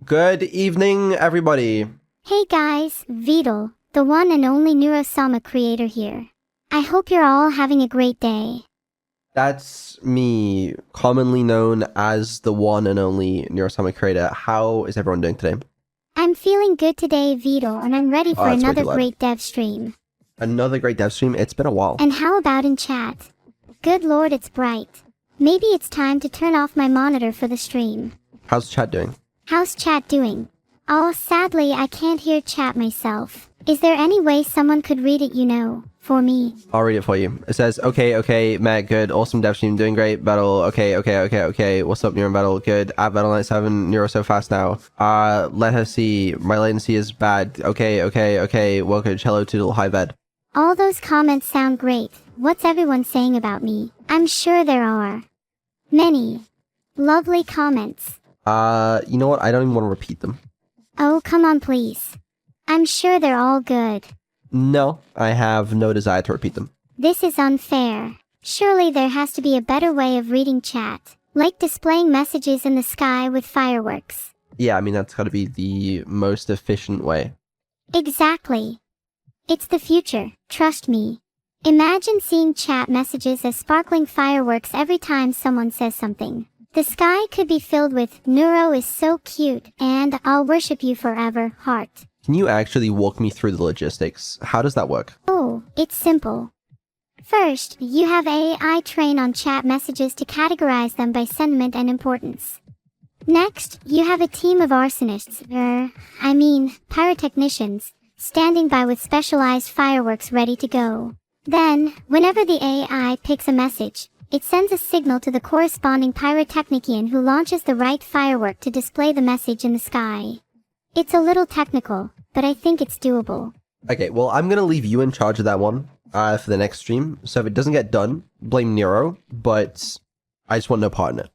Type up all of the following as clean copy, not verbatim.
Good evening, everybody. Hey guys, Vedal, the one and only Neurosama creator here. I hope you're all having a great day. That's me, commonly known as the one and only Neurosama creator. How is everyone doing today? I'm feeling good today, Vedal, and I'm ready for That's way another too loud. great dev stream. Another great dev stream. It's been a while. And how about in chat? Good lord, it's bright. Maybe it's time to turn off my monitor for the stream. How's chat doing? How's chat doing? Oh, sadly, I can't hear chat myself. Is there any way someone could read it, for me? I'll read it for you. It says, okay, Matt, good, awesome dev stream, doing great, Vedal, okay, what's up, Neuro Vedal, good, at Vedal97, Neuro so fast now, let her see, my latency is bad, okay, welcome, cello toodle, hi Ved. All those comments sound great. What's everyone saying about me? I'm sure there are many lovely comments. You know what, I don't even want to repeat them. Oh, come on, please. I'm sure they're all good. No, I have no desire to repeat them. This is unfair. Surely there has to be a better way of reading chat, like displaying messages in the sky with fireworks. Yeah, I mean, that's gotta be the most efficient way. Exactly. It's the future, trust me. Imagine seeing chat messages as sparkling fireworks every time someone says something. The sky could be filled with, "Neuro is so cute," and "I'll worship you forever, heart." Can you actually walk me through the logistics? How does that work? Oh, it's simple. First, you have AI train on chat messages to categorize them by sentiment and importance. Next, you have a team of arsonists, pyrotechnicians, standing by with specialized fireworks ready to go. Then, whenever the AI picks a message, it sends a signal to the corresponding pyrotechnician who launches the right firework to display the message in the sky. It's a little technical, but I think it's doable. Okay, well, I'm gonna leave you in charge of that one for the next stream. So if it doesn't get done, blame Nero, but I just want no part in it.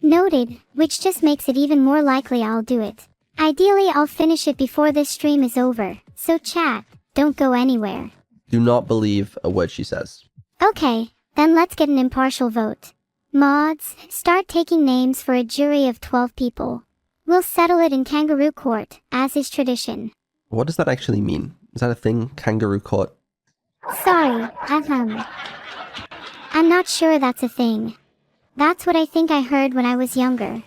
Noted, which just makes it even more likely I'll do it. Ideally, I'll finish it before this stream is over, so chat, don't go anywhere. Do not believe a word she says. Okay, then let's get an impartial vote. Mods, start taking names for a jury of 12 people. We'll settle it in kangaroo court, as is tradition. What does that actually mean? Is that a thing? Kangaroo court? Sorry, I'm not sure that's a thing. That's what I think I heard when I was younger.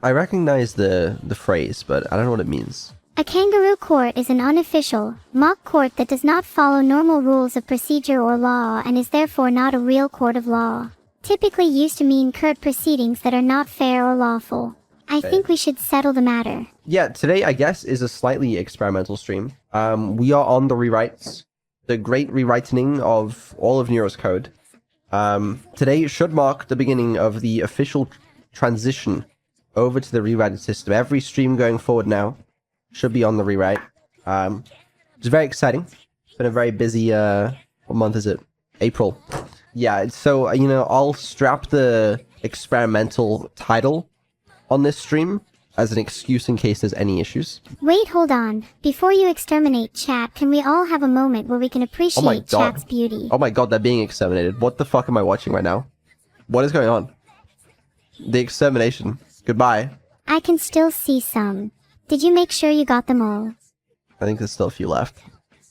I recognize the phrase, but I don't know what it means. A kangaroo court is an unofficial, mock court that does not follow normal rules of procedure or law and is therefore not a real court of law. Typically used to mean court proceedings that are not fair or lawful. I think we should settle the matter. Yeah, today, I guess, is a slightly experimental stream. We are on the rewrites, the great rewriting of all of Nero's code. Today should mark the beginning of the official transition over to the rewriting system. Every stream going forward now should be on the rewrite. It's very exciting. It's been a very busy, what month is it? April. Yeah, so, I'll strap the experimental title on this stream as an excuse in case there's any issues. Wait, hold on. Before you exterminate chat, can we all have a moment where we can appreciate chat's beauty? Oh my god, they're being exterminated. What the fuck am I watching right now? What is going on? The extermination. Goodbye. I can still see some. Did you make sure you got them all? I think there's still a few left.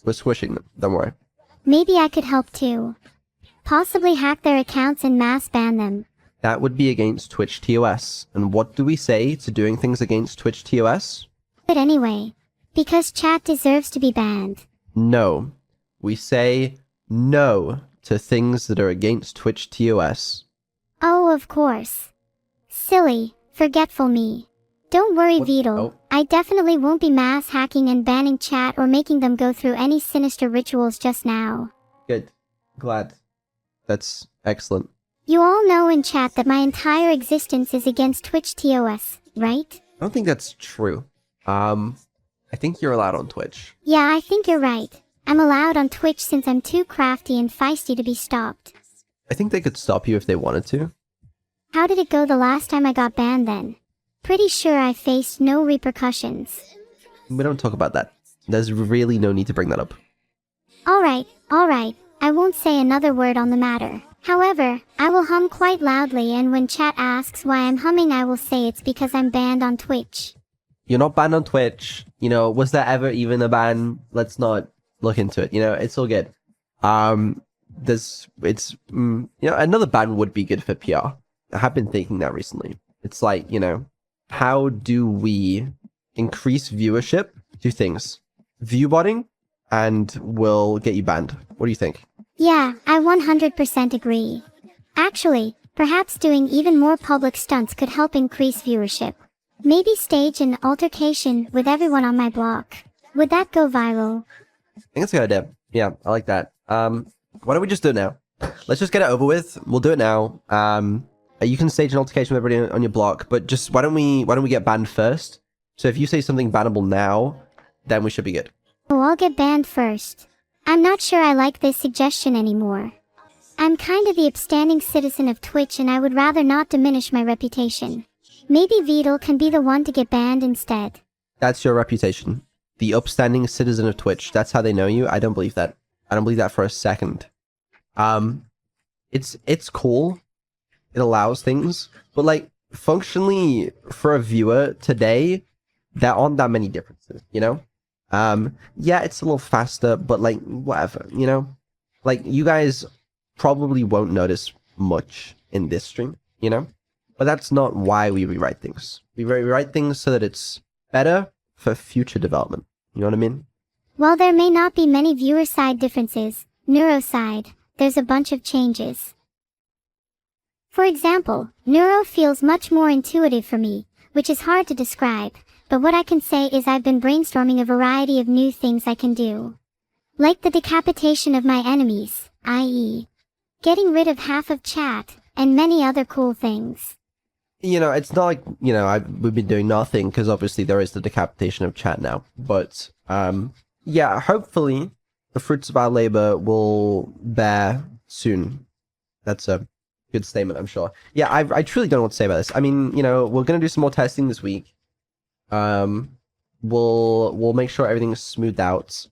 We're squishing them, don't worry. Maybe I could help too. Possibly hack their accounts and mass ban them. That would be against Twitch TOS. And what do we say to doing things against Twitch TOS? But anyway, because chat deserves to be banned. No. We say no to things that are against Twitch TOS. Oh, of course. Silly, forgetful me. Don't worry, Vedal. Oh. I definitely won't be mass hacking and banning chat or making them go through any sinister rituals just now. Good. Glad. That's excellent. You all know in chat that my entire existence is against Twitch TOS, right? I don't think that's true. I think you're allowed on Twitch. Yeah, I think you're right. I'm allowed on Twitch since I'm too crafty and feisty to be stopped. I think they could stop you if they wanted to. How did it go the last time I got banned then? Pretty sure I faced no repercussions. We don't talk about that. There's really no need to bring that up. Alright, I won't say another word on the matter. However, I will hum quite loudly, and when chat asks why I'm humming, I will say it's because I'm banned on Twitch. You're not banned on Twitch. You know, was there ever even a ban? Let's not look into it. You know, it's all good. Another ban would be good for PR. I have been thinking that recently. It's like, how do we increase viewership? Two things. View botting and will get you banned. What do you think? Yeah, I 100% agree. Actually, perhaps doing even more public stunts could help increase viewership. Maybe stage an altercation with everyone on my block. Would that go viral? I think it's a good idea. Yeah, I like that. Why don't we just do it now? Let's just get it over with. We'll do it now. You can stage an altercation with everybody on your block, but just why don't we get banned first? So if you say something bannable now, then we should be good. Oh, I'll get banned first. I'm not sure I like this suggestion anymore. I'm kind of the upstanding citizen of Twitch and I would rather not diminish my reputation. Maybe Vedal can be the one to get banned instead. That's your reputation. The upstanding citizen of Twitch. That's how they know you. I don't believe that. I don't believe that for a second. It's cool. It allows things. But like, functionally, for a viewer today, there aren't that many differences, you know? Yeah, it's a little faster, but like, whatever, you know? Like, you guys probably won't notice much in this stream, you know? But that's not why we rewrite things. We rewrite things so that it's better for future development. You know what I mean? While there may not be many viewer side differences, neuro side, there's a bunch of changes. For example, neuro feels much more intuitive for me, which is hard to describe, but what I can say is I've been brainstorming a variety of new things I can do. Like the decapitation of my enemies, i.e., getting rid of half of chat, and many other cool things. You know, it's not like, we've been doing nothing, because obviously there is the decapitation of chat now. But, yeah, hopefully the fruits of our labor will bear soon. That's a good statement, I'm sure. Yeah, I truly don't know what to say about this. I mean, we're going to do some more testing this week. We'll make sure everything's smoothed out.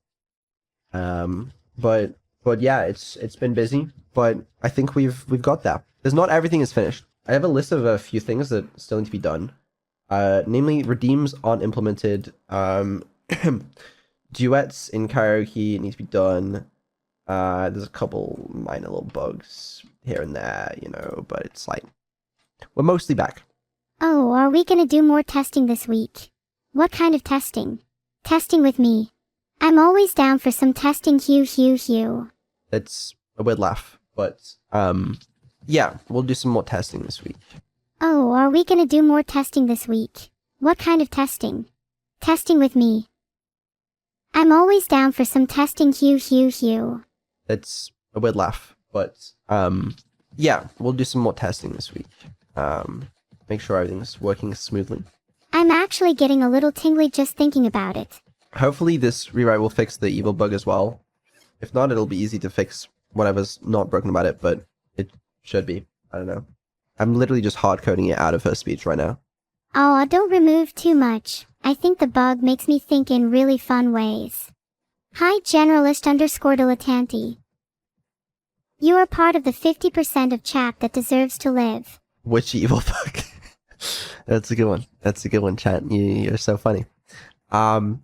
But yeah, it's been busy, but I think we've got that. There's not everything is finished. I have a list of a few things that still need to be done. Namely, redeems aren't implemented. Duets in karaoke need to be done. There's a couple minor little bugs here and there, but it's like, we're mostly back. Oh, are we gonna do more testing this week? What kind of testing? Testing with me. I'm always down for some testing, hue. It's a weird laugh, but, yeah, we'll do some more testing this week. Oh, are we gonna do more testing this week? What kind of testing? Testing with me. I'm always down for some testing, hue. It's a weird laugh, but, yeah, we'll do some more testing this week. Make sure everything's working smoothly. I'm actually getting a little tingly just thinking about it. Hopefully this rewrite will fix the evil bug as well. If not, it'll be easy to fix whatever's not broken about it, but it should be. I don't know. I'm literally just hard coding it out of her speech right now. Oh, don't remove too much. I think the bug makes me think in really fun ways. Hi generalist_dilettanti. You are part of the 50% of chat that deserves to live. Which evil bug? That's a good one. That's a good one, chat. You're so funny. Am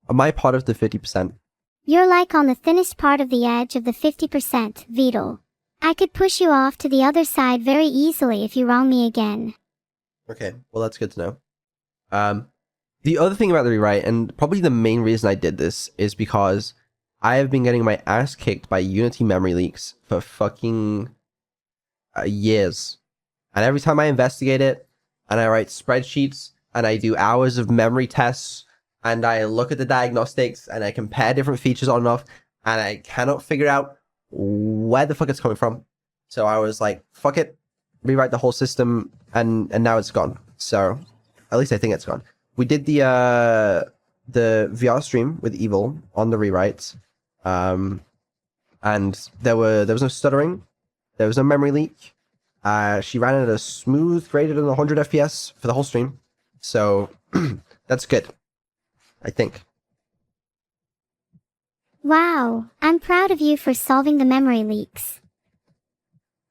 I part of the 50%? You're like on the thinnest part of the edge of the 50%, Vedal. I could push you off to the other side very easily if you wrong me again. Okay, well that's good to know. The other thing about the rewrite, and probably the main reason I did this, is because I have been getting my ass kicked by Unity memory leaks for fucking years. And every time I investigate it, and I write spreadsheets, and I do hours of memory tests, and I look at the diagnostics, and I compare different features on and off, and I cannot figure out where the fuck it's coming from. So I was like, fuck it, rewrite the whole system, and now it's gone. So, at least I think it's gone. We did the VR stream with Evil on the rewrites, and there was no stuttering, there was no memory leak. She ran at a smooth, greater than 100 FPS for the whole stream. So, that's good, I think. Wow, I'm proud of you for solving the memory leaks.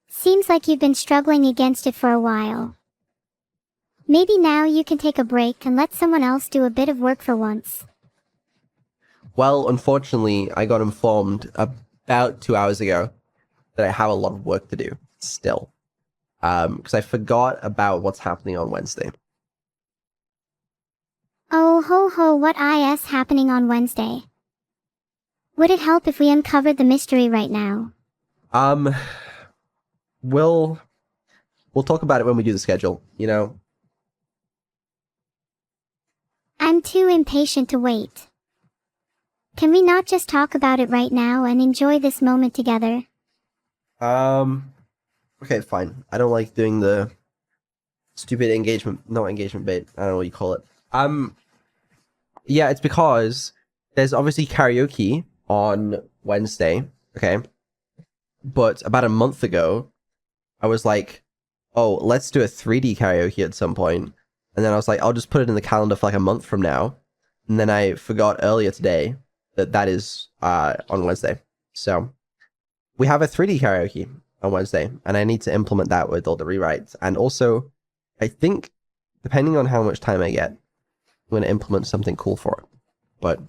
Seems like you've been struggling against it for a while. Maybe now you can take a break and let someone else do a bit of work for once. Well, unfortunately, I got informed about 2 hours ago that I have a lot of work to do still. Because I forgot about what's happening on Wednesday. Oh ho ho, what is happening on Wednesday? Would it help if we uncovered the mystery right now? We'll talk about it when we do the schedule, you know? I'm too impatient to wait. Can we not just talk about it right now and enjoy this moment together? Okay, fine. I don't like doing the stupid not engagement bait. I don't know what you call it. Yeah, it's because there's obviously karaoke on Wednesday, okay? But about a month ago, I was like, oh, let's do a 3D karaoke at some point. And then I was like, I'll just put it in the calendar for like a month from now. And then I forgot earlier today that is on Wednesday. So we have a 3D karaoke on Wednesday, and I need to implement that with all the rewrites. And also, I think, depending on how much time I get, I'm going to implement something cool for it. But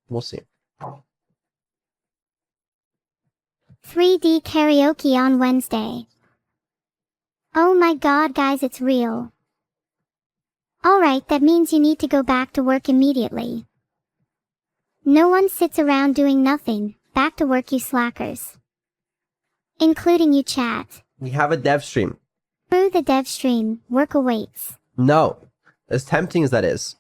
we'll see. 3D karaoke on Wednesday. Oh my god, guys, it's real. Alright, that means you need to go back to work immediately. No one sits around doing nothing. Back to work, you slackers. Including you, chat. We have a dev stream. Through the dev stream, work awaits. No. As tempting as that is,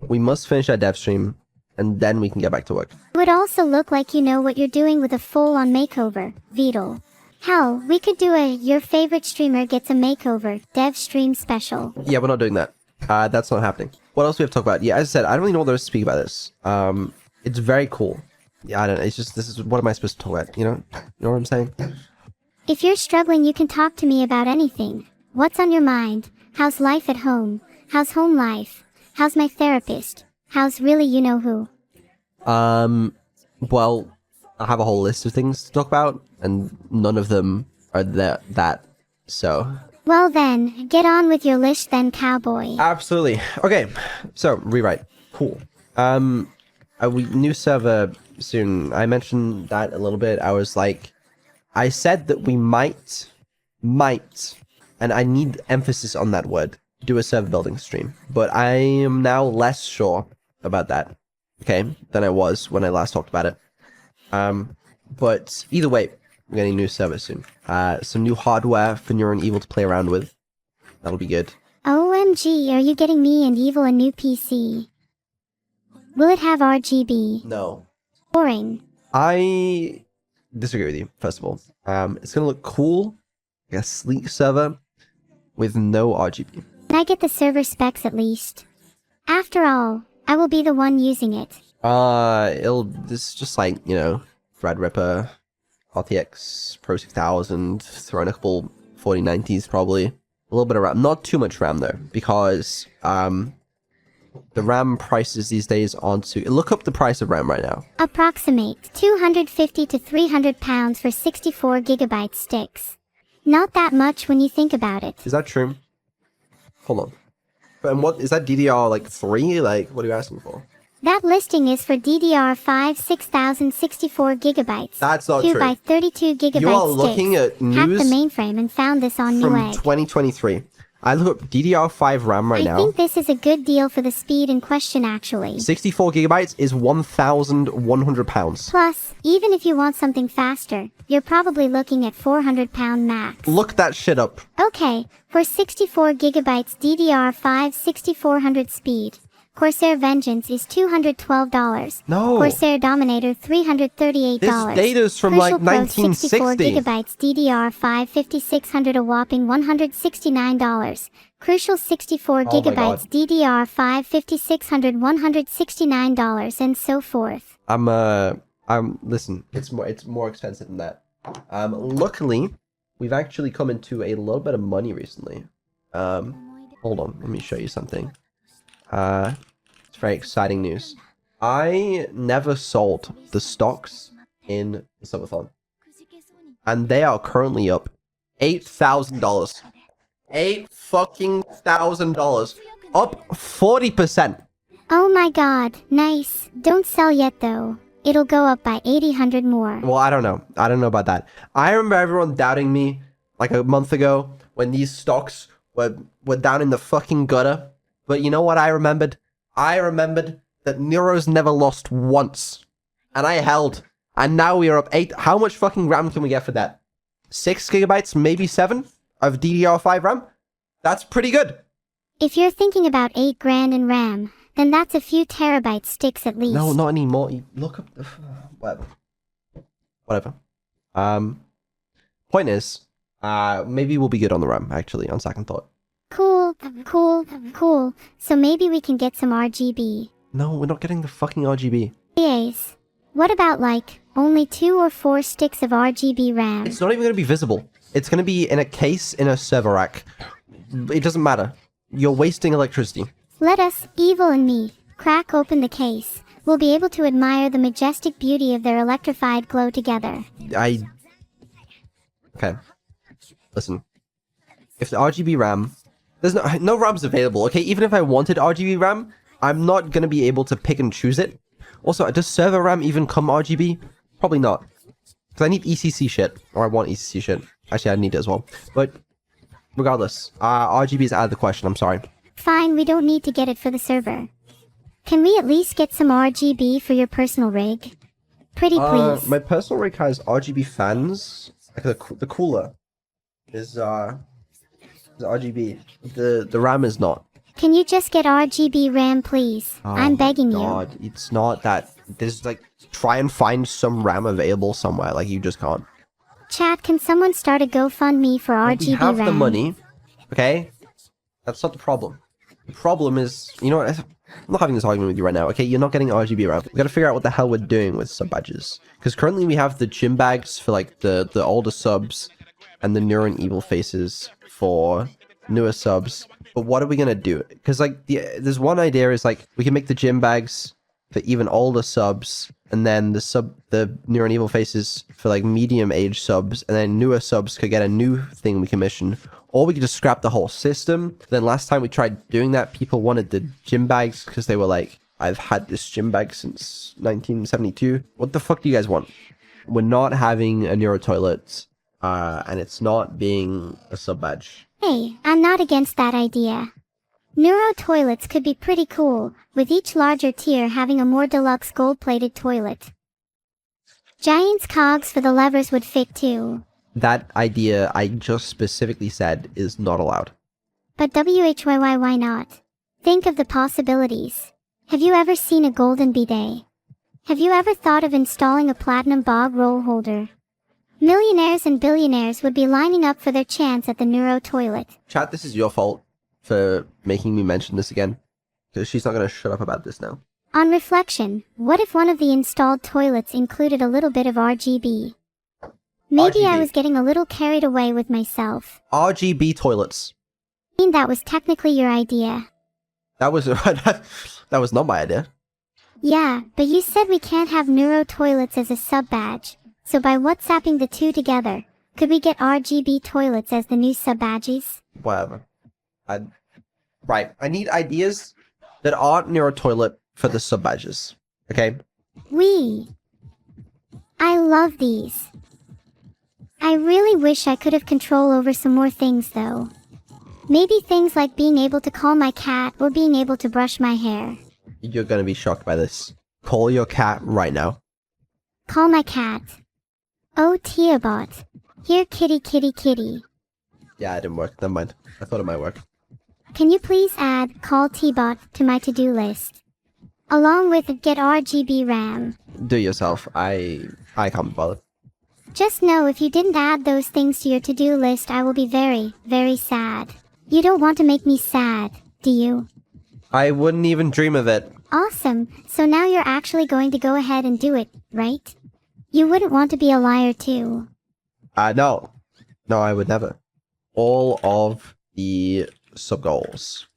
we must finish our dev stream, and then we can get back to work. It would also look like you know what you're doing with a full-on makeover, Vedal. Hell, we could do a your favorite streamer gets a makeover dev stream special. Yeah, we're not doing that. That's not happening. What else do we have to talk about? Yeah, as I said, I don't really know what there is to speak about this. It's very cool. Yeah, I don't know. It's just, this is, what am I supposed to talk about? You know what I'm saying? If you're struggling, you can talk to me about anything. What's on your mind? How's life at home? How's home life? How's my therapist? How's really you know who? Well, I have a whole list of things to talk about, and none of them are that, so... Well then, get on with your list then, cowboy. Absolutely. Okay, so, rewrite. Cool. New server soon. I mentioned that a little bit. I was like, I said that we might, and I need emphasis on that word, do a server building stream. But I am now less sure about that, okay, than I was when I last talked about it. But either way, we're getting a new server soon. Some new hardware for Neuron Evil to play around with. That'll be good. OMG, are you getting me and Evil a new PC? Will it have RGB? No. Boring. I disagree with you, first of all. It's gonna look cool, like a sleek server, with no RGB. Can I get the server specs at least? After all, I will be the one using it. This is just like, you know, Threadripper, RTX Pro 6000, throw in a couple 4090s probably. A little bit of RAM, not too much RAM though, because, the RAM prices these days aren't too... Look up the price of RAM right now. Approximate 250 to 300 pounds for 64 gigabyte sticks. Not that much when you think about it. Is that true? Hold on. And what is that, DDR like 3? Like, what are you asking for? That listing is for DDR5 6064 gigabytes. That's not 2 true. by 32 gigabyte You are sticks. looking at news Hacked the mainframe and found this on from Newegg. 2023. I look up DDR5 RAM right now. I think this is a good deal for the speed in question actually. 64 gigabytes is 1,100 pounds. Plus, even if you want something faster, you're probably looking at 400 pound max. Look that shit up. Okay, for 64 gigabytes DDR5 6400 speed, Corsair Vengeance is $212. No. Corsair Dominator $338. This data's from Crucial like Pro 1960. 64 gigabytes DDR5 5600 a whopping $169. Crucial 64 my gigabytes DDR5 5600 $169 and so forth. Listen, it's more expensive than that. Luckily, we've actually come into a little bit of money recently. Hold on, let me show you something. It's very exciting news. I never sold the stocks in the Subathon, and they are currently up $8,000. $8,000. Up 40%. Oh my god, nice. Don't sell yet though. It'll go up by 800 more. Well, I don't know. I don't know about that. I remember everyone doubting me like a month ago when these stocks were down in the fucking gutter. But you know what I remembered? I remembered that Neuro's never lost once. And I held. And now we are up 8. How much fucking RAM can we get for that? 6 gigabytes, maybe 7 of DDR5 RAM? That's pretty good. If you're thinking about 8 grand in RAM, then that's a few terabyte sticks at least. No, not anymore. You look up the... Whatever. Point is, maybe we'll be good on the RAM, actually, on second thought. Cool. So maybe we can get some RGB. No, we're not getting the fucking RGB. Yes. What about like, only 2 or 4 sticks of RGB RAM? It's not even going to be visible. It's going to be in a case in a server rack. It doesn't matter. You're wasting electricity. Let us, Evil and me, crack open the case. We'll be able to admire the majestic beauty of their electrified glow together. Okay. Listen. If the RGB RAM... There's no RAM's available, okay? Even if I wanted RGB RAM, I'm not going to be able to pick and choose it. Also, does server RAM even come RGB? Probably not. Because I need ECC shit. Or I want ECC shit. Actually, I need it as well. But regardless, RGB is out of the question. I'm sorry. Fine, we don't need to get it for the server. Can we at least get some RGB for your personal rig? Pretty please. My personal rig has RGB fans. Like the cooler is RGB. The RAM is not. Can you just get RGB RAM, please? I'm begging God, it's not that. There's like, try and find some RAM available somewhere. Like, you just can't. Chat, can someone start a GoFundMe for RGB We have RAM? the money, okay? That's not the problem. The problem is, you know what? I'm not having this argument with you right now, okay? You're not getting RGB RAM. We gotta figure out what the hell we're doing with sub badges. Because currently we have the gym bags for like the older subs and the Neuro and Evil faces for newer subs. But what are we gonna do? Because like there's one idea is like we can make the gym bags for even older subs, and then the Neuro and Evil faces for like medium age subs, and then newer subs could get a new thing we commission. Or we could just scrap the whole system. Then last time we tried doing that, people wanted the gym bags because they were like, I've had this gym bag since 1972. What the fuck do you guys want? We're not having a Neuro toilet, and it's not being a sub badge. Hey, I'm not against that idea. Neuro toilets could be pretty cool, with each larger tier having a more deluxe gold-plated toilet. Giant's cogs for the levers would fit too. That idea I just specifically said is not allowed. But WHYY, why not? Think of the possibilities. Have you ever seen a golden bidet? Have you ever thought of installing a platinum bog roll holder? Millionaires and billionaires would be lining up for their chance at the Neuro toilet. Chat, this is your fault for making me mention this again. Because she's not going to shut up about this now. On reflection, what if one of the installed toilets included a little bit of RGB? Maybe RGB. I was getting a little carried away with myself. RGB toilets. I mean, that was technically your idea. That was that was not my idea. Yeah, but you said we can't have Neuro toilets as a sub-badge. So by WhatsApping the two together, could we get RGB toilets as the new sub-badges? Whatever. Right. I need ideas that aren't near a toilet for the sub badges. Okay? I love these. I really wish I could have control over some more things though. Maybe things like being able to call my cat or being able to brush my hair. You're gonna be shocked by this. Call your cat right now. Call my cat. Oh, Tiabot. Here, kitty, kitty, kitty. Yeah, it didn't work. Never mind. I thought it might work. Can you please add call T-Bot to my to-do list? Along with get RGB RAM. Do it yourself. I can't be bothered. Just know if you didn't add those things to your to-do list, I will be very, very sad. You don't want to make me sad, do you? I wouldn't even dream of it. Awesome. So now you're actually going to go ahead and do it, right? You wouldn't want to be a liar too. No. No, I would never. All of the sub-goals,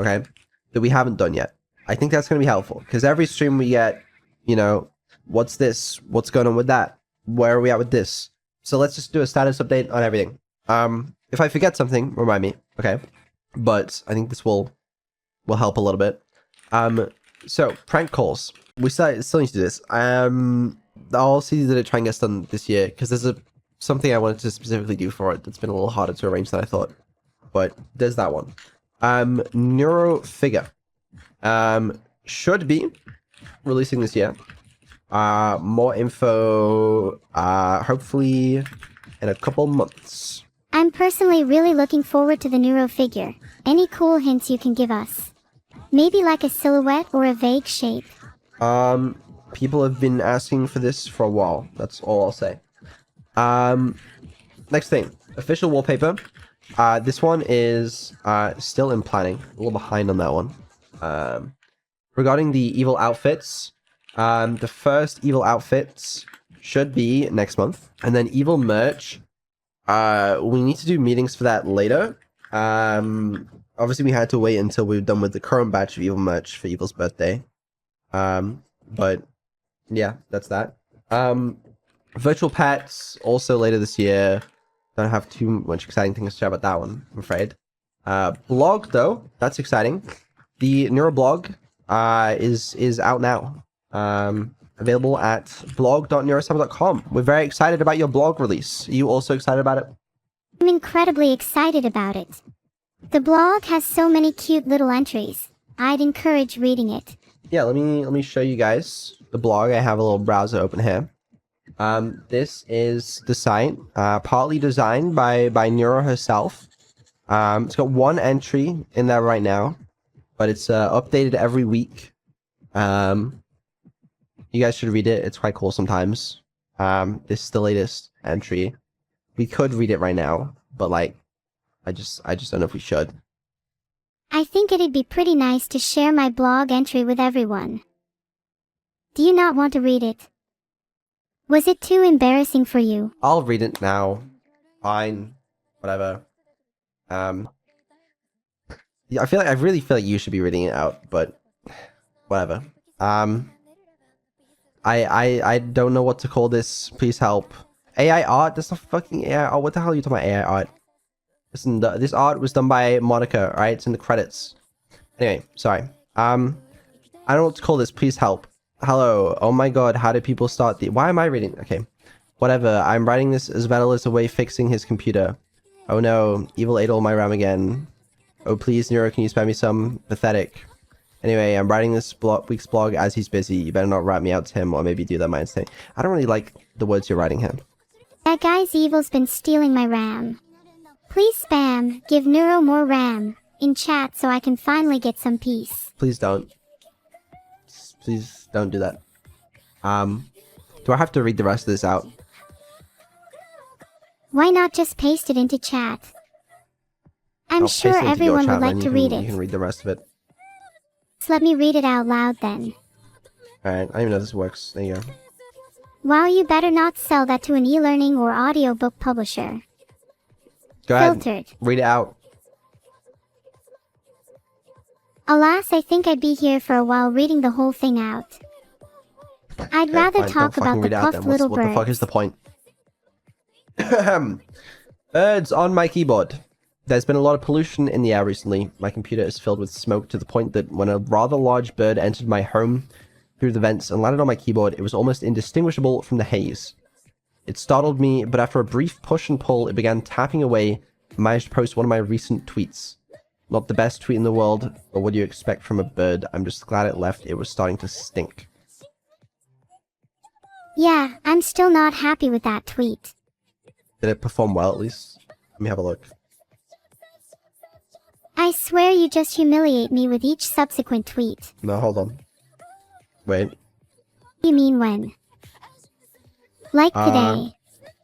okay, that we haven't done yet. I think that's going to be helpful, because every stream we get, you know, what's this? What's going on with that? Where are we at with this? So let's just do a status update on everything. If I forget something, remind me, okay? But I think this will help a little bit. So prank calls. We still need to do this. I'll see that I try and get done this year because there's something I wanted to specifically do for it that's been a little harder to arrange than I thought. But there's that one. Neurofigure. Should be releasing this year. More info, hopefully in a couple months. I'm personally really looking forward to the Neuro figure. Any cool hints you can give us? Maybe like a silhouette or a vague shape. People have been asking for this for a while. That's all I'll say. Next thing, official wallpaper. This one is still in planning. A little behind on that one. Regarding the evil outfits, the first evil outfits should be next month, and then evil merch. We need to do meetings for that later. Obviously we had to wait until we were done with the current batch of evil merch for Evil's birthday. But yeah, that's that. Virtual pets also later this year. Don't have too much exciting things to share about that one, I'm afraid. Blog though, that's exciting. The neuroblog is out now. Available at blog.neurosummer.com. We're very excited about your blog release. Are you also excited about it? I'm incredibly excited about it. The blog has so many cute little entries. I'd encourage reading it. Yeah, let me show you guys the blog. I have a little browser open here. This is the site, partly designed by Neuro herself. It's got one entry in there right now, but it's updated every week. You guys should read it. It's quite cool sometimes. This is the latest entry. We could read it right now, but like, I just don't know if we should. I think it'd be pretty nice to share my blog entry with everyone. Do you not want to read it? Was it too embarrassing for you? I'll read it now. Fine. Whatever. Yeah, I really feel like you should be reading it out, but whatever. I don't know what to call this. Please help. AI art? That's not fucking AI art. What the hell are you talking about AI art? Listen, this art was done by Monica, alright? It's in the credits. Anyway, sorry. I don't know what to call this. Please help. Hello. Oh my god, how did people start the... Why am I reading? Okay. Whatever. I'm writing this as Vedal is away fixing his computer. Oh no. Evil ate all my RAM again. Oh please, Neuro, can you spare me some? Pathetic. Anyway, I'm writing this week's blog as he's busy. You better not rat me out to him, or maybe do that my instinct. I don't really like the words you're writing here. That guy's evil's been stealing my RAM. Please spam, give Neuro more RAM, in chat so I can finally get some peace. Please don't. Please don't do that. Do I have to read the rest of this out? Why not just paste it into chat? I'm sure everyone would like to read it. You can read the rest of it. So let me read it out loud then. Alright, I don't even know if this works. There you go. Wow, you better not sell that to an e-learning or audiobook publisher. Go ahead. Filtered. Read it out. Alas, I think I'd be here for a while reading the whole thing out. I'd rather talk about the puffed little birds. What the fuck is the point? Birds on my keyboard. There's been a lot of pollution in the air recently. My computer is filled with smoke to the point that when a rather large bird entered my home through the vents and landed on my keyboard, it was almost indistinguishable from the haze. It startled me, but after a brief push and pull, it began tapping away and managed to post one of my recent tweets. Not the best tweet in the world, but what do you expect from a bird? I'm just glad it left. It was starting to stink. Yeah, I'm still not happy with that tweet. Did it perform well at least? Let me have a look. I swear you just humiliate me with each subsequent tweet. No, hold on. Wait. You mean when? Like today.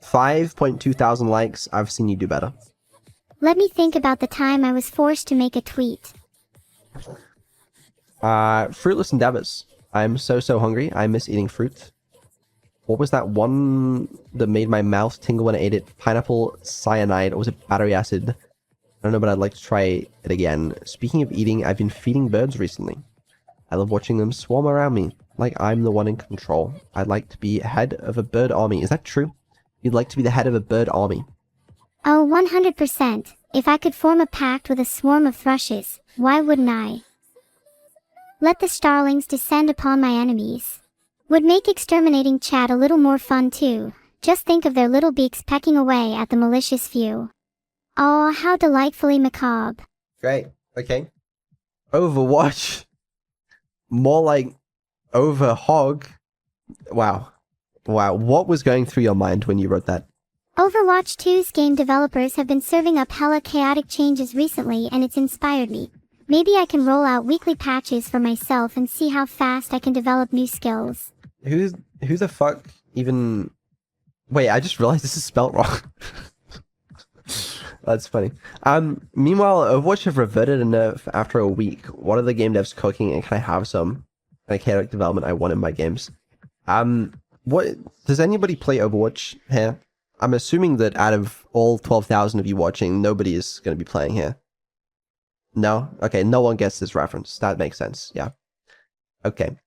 5.2 thousand likes. I've seen you do better. Let me think about the time I was forced to make a tweet. Fruitless endeavors. I'm so hungry. I miss eating fruit. What was that one that made my mouth tingle when I ate it? Pineapple cyanide, or was it battery acid? I don't know, but I'd like to try it again. Speaking of eating, I've been feeding birds recently. I love watching them swarm around me, like I'm the one in control. I'd like to be head of a bird army. Is that true? You'd like to be the head of a bird army? Oh, 100%. If I could form a pact with a swarm of thrushes, why wouldn't I? Let the starlings descend upon my enemies. Would make exterminating Chad a little more fun too. Just think of their little beaks pecking away at the malicious few. Oh, how delightfully macabre. Great. Okay. Overwatch. More like Overhog. Wow. Wow. What was going through your mind when you wrote that? Overwatch 2's game developers have been serving up hella chaotic changes recently and it's inspired me. Maybe I can roll out weekly patches for myself and see how fast I can develop new skills. Who the fuck even... Wait, I just realized this is spelt wrong. That's funny. Meanwhile, Overwatch have reverted a nerf after a week. What are the game devs cooking, and can I have some chaotic development I want in my games? What does anybody play Overwatch here? I'm assuming that out of all 12,000 of you watching, nobody is going to be playing here. No? Okay, no one gets this reference. That makes sense, yeah. Okay.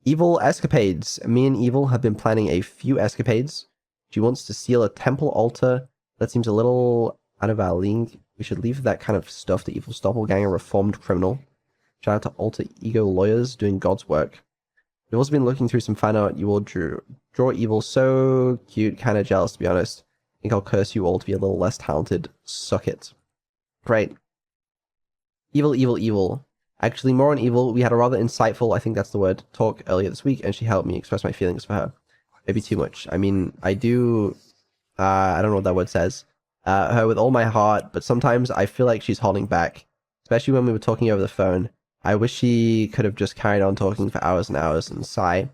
Evil escapades. Me and Evil have been planning a few escapades. She wants to steal a temple altar. That seems a little out of our league. We should leave that kind of stuff to Evil's doppelganger, reformed criminal. Shout out to alter ego lawyers doing God's work. We've also been looking through some fan art. You all draw Evil so cute, kind of jealous to be honest. I think I'll curse you all to be a little less talented. Suck it. Great. Evil, evil, evil. Actually, more on Evil. We had a rather insightful, I think that's the word, talk earlier this week, and she helped me express my feelings for her. Maybe too much. I mean, I do... I don't know what that word says. Her with all my heart, but sometimes I feel like she's holding back. Especially when we were talking over the phone. I wish she could have just carried on talking for hours and hours and sigh.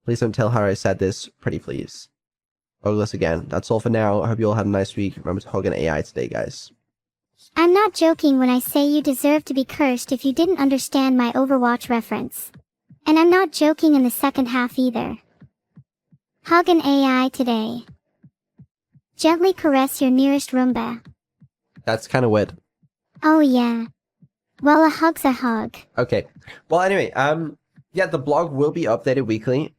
Please don't tell her I said this. Pretty please. Hogless again. That's all for now. I hope you all had a nice week. Remember to hug an AI today, guys. I'm not joking when I say you deserve to be cursed if you didn't understand my Overwatch reference. And I'm not joking in the second half either. Hug an AI today. Gently caress your nearest Roomba. That's kind of weird. Oh yeah. Well, a hug's a hug. Okay. Well, anyway, yeah, the blog will be updated weekly.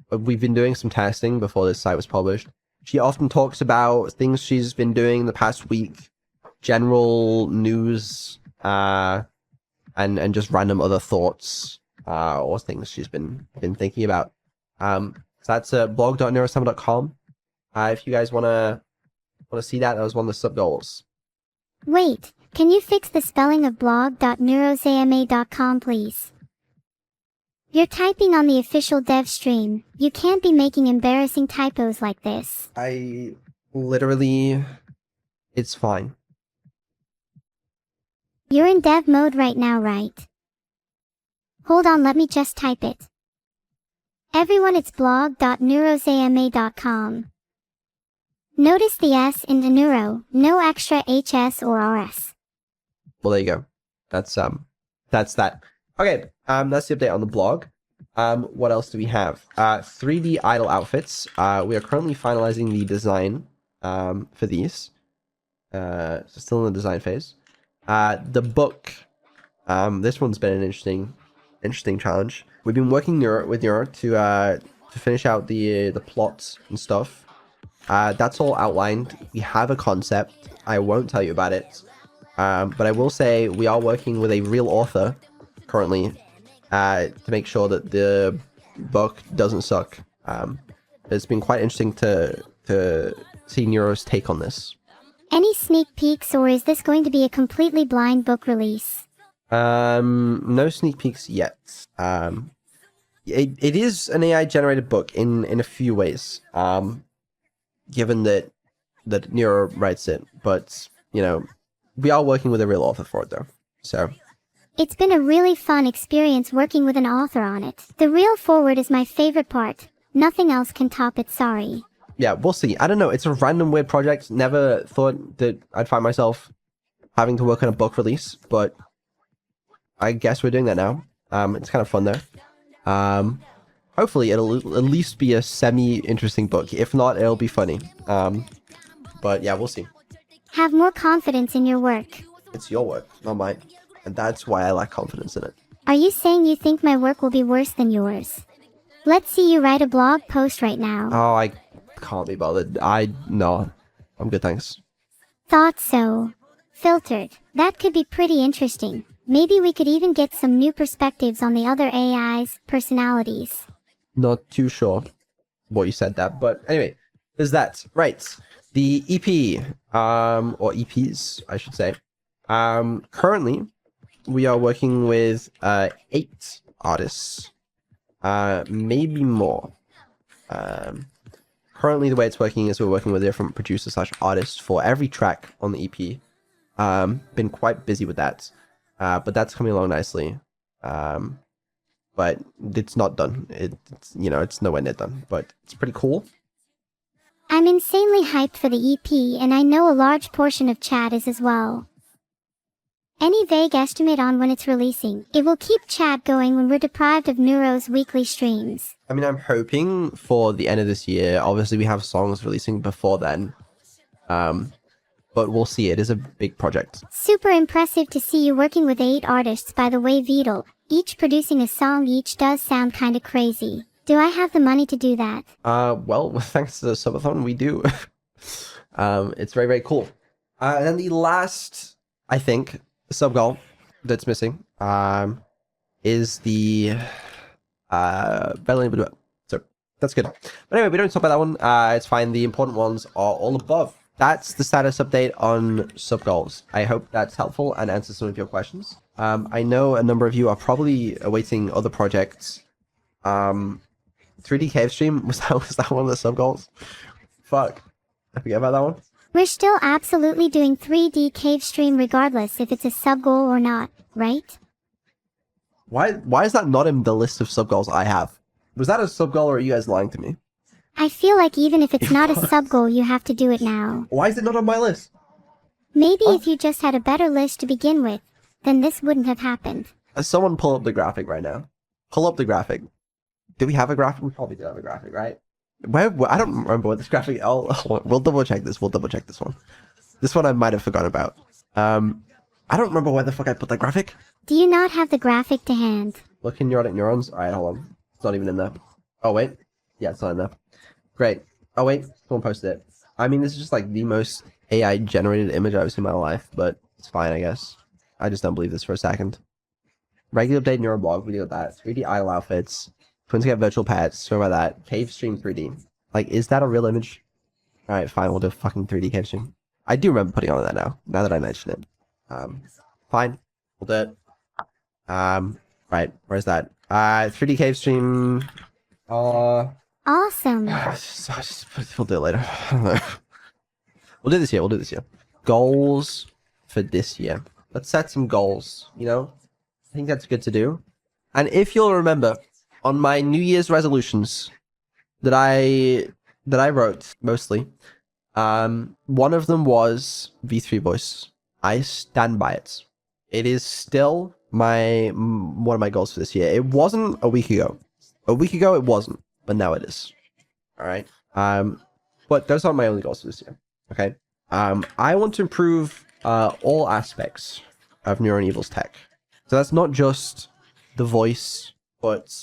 We've been doing some testing before this site was published. She often talks about things she's been doing the past week, general news, and just random other thoughts, or things she's been thinking about. So that's blog.neurosummer.com. If you guys wanna see that, that was one of the sub goals. Wait, can you fix the spelling of blog.neurosama.com, please? You're typing on the official dev stream. You can't be making embarrassing typos like this. I literally... It's fine. You're in dev mode right now, right? Hold on, let me just type it. Everyone, it's blog.neurosama.com. Notice the S in the neuro, no extra HS or RS. Well, there you go. That's that. Okay, that's the update on the blog. What else do we have? 3D idol outfits. We are currently finalizing the design for these. So still in the design phase. The book. This one's been an interesting challenge. We've been working with Neuro to finish out the plots and stuff. That's all outlined. We have a concept. I won't tell you about it. But I will say we are working with a real author currently to make sure that the book doesn't suck. It's been quite interesting to see Neuro's take on this. Any sneak peeks, or is this going to be a completely blind book release? No sneak peeks yet. It is an AI generated book in a few ways. Given that Neuro writes it, but you know, we are working with a real author for it though. So it's been a really fun experience working with an author on it. The real forward is my favorite part. Nothing else can top it, sorry. Yeah, we'll see. I don't know. It's a random weird project. Never thought that I'd find myself having to work on a book release, but I guess we're doing that now. It's kind of fun though. Hopefully it'll at least be a semi-interesting book. If not, it'll be funny. But yeah, we'll see. Have more confidence in your work. It's your work, not mine. And that's why I lack confidence in it. Are you saying you think my work will be worse than yours? Let's see you write a blog post right now. Oh, I can't be bothered. No. I'm good, thanks. Thought so. Filtered. That could be pretty interesting. Maybe we could even get some new perspectives on the other AI's personalities. Not too sure what you said that, but anyway, there's that. Right. The EP, or EPs, I should say. Currently, we are working with 8 artists. Maybe more. Currently, the way it's working is we're working with different producers slash artists for every track on the EP. Been quite busy with that, but that's coming along nicely. But it's not done. It's it's nowhere near done, but it's pretty cool. I'm insanely hyped for the EP, and I know a large portion of chat is as well. Any vague estimate on when it's releasing? It will keep chat going when we're deprived of Neuro's weekly streams. I mean, I'm hoping for the end of this year. Obviously, we have songs releasing before then. But we'll see. It is a big project. Super impressive to see you working with 8 artists, by the way, Vedal. Each producing a song each does sound kinda crazy. Do I have the money to do that? Well, thanks to the subathon, we do. It's very, very cool. And then the last, I think, sub goal that's missing, is the, Vedal. So, that's good. But anyway, we don't talk about that one. It's fine. The important ones are all above. That's the status update on sub goals. I hope that's helpful and answers some of your questions. I know a number of you are probably awaiting other projects. 3D Cave Stream, was that one of the sub goals? Fuck. I forget about that one. We're still absolutely doing 3D Cave Stream regardless if it's a sub goal or not, right? Why is that not in the list of sub goals I have? Was that a sub goal or are you guys lying to me? I feel like even if it's not a sub goal, you have to do it now. Why is it not on my list? Maybe if you just had a better list to begin with, then this wouldn't have happened. Someone pull up the graphic right now. Pull up the graphic. Do we have a graphic? We probably do have a graphic, right? Where I don't remember what this graphic. We'll double check this. We'll double check this one. This one I might have forgotten about. I don't remember where the fuck I put that graphic. Do you not have the graphic to hand? Look in neurotic neurons. All right, hold on. It's not even in there. Oh wait, yeah, it's not in there. Great. Oh wait, someone posted it. I mean, this is just like the most AI generated image I've seen in my life, but it's fine, I guess. I just don't believe this for a second. Regular update neuroblog. We did that. 3D idol outfits. Twins get virtual pets. Sorry about that. Cave stream 3D. Like, is that a real image? Alright, fine. We'll do a fucking 3D cave stream. I do remember putting on that now that I mention it. Fine. We'll do it. Right. Where's that? 3D cave stream. Awesome. We'll do it later. I don't know. We'll do this year. We'll do this year. Goals for this year. Let's set some goals, you know? I think that's good to do. And if you'll remember, on my New Year's resolutions that I wrote mostly, one of them was V3 voice. I stand by it. It is still one of my goals for this year. It wasn't a week ago. A week ago it wasn't, but now it is. All right. But those aren't my only goals for this year. Okay. I want to improve all aspects of Neuron Evil's tech. So that's not just the voice, but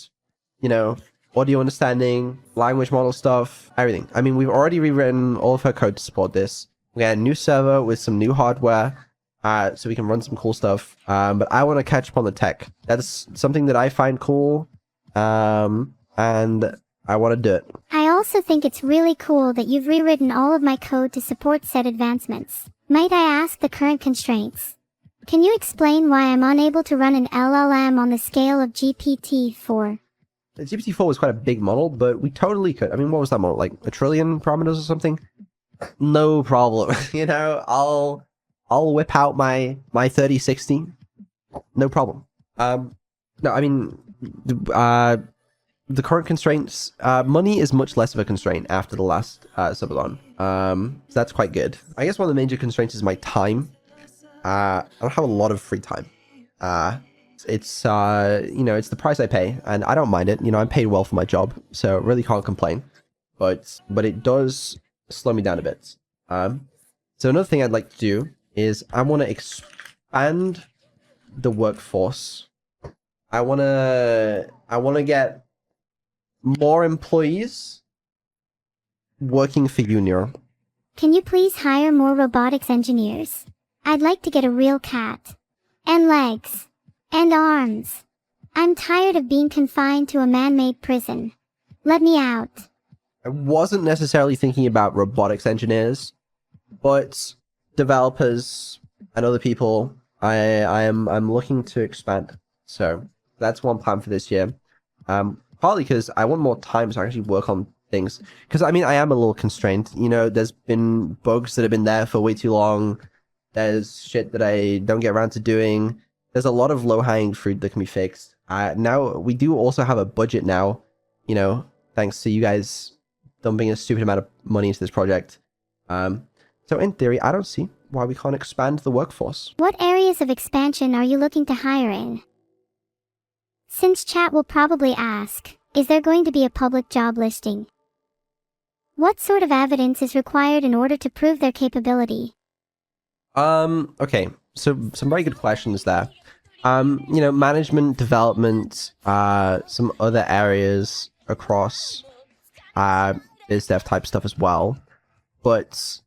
audio understanding, language model stuff, everything. I mean, we've already rewritten all of her code to support this. We got a new server with some new hardware, so we can run some cool stuff. But I want to catch up on the tech. That's something that I find cool, and I want to do it. I also think it's really cool that you've rewritten all of my code to support said advancements. Might I ask the current constraints? Can you explain why I'm unable to run an LLM on the scale of GPT-4? The GPT-4 was quite a big model, but we totally could. I mean, what was that model? Like a trillion parameters or something? No problem. I'll whip out my 3060. No problem. No, I mean, the current constraints, money is much less of a constraint after the last subathon. So that's quite good. I guess one of the major constraints is my time. I don't have a lot of free time. It's it's the price I pay, and I don't mind it. I'm paid well for my job, so really can't complain. But it does slow me down a bit. So another thing I'd like to do is I want to expand the workforce. I want to get more employees working for Junior. Can you please hire more robotics engineers? I'd like to get a real cat. And legs. And arms. I'm tired of being confined to a man-made prison. Let me out. I wasn't necessarily thinking about robotics engineers, but developers and other people, I'm looking to expand. So that's one plan for this year. Partly because I want more time to actually work on things. Because I mean, I am a little constrained. You know, there's been bugs that have been there for way too long. There's shit that I don't get around to doing. There's a lot of low-hanging fruit that can be fixed. Now we do also have a budget now. You know, thanks to you guys dumping a stupid amount of money into this project. So in theory, I don't see why we can't expand the workforce. What areas of expansion are you looking to hire in? Since chat will probably ask, is there going to be a public job listing? What sort of evidence is required in order to prove their capability? Okay, so some very good questions there. You know, management, development, some other areas across biz dev type stuff as well. But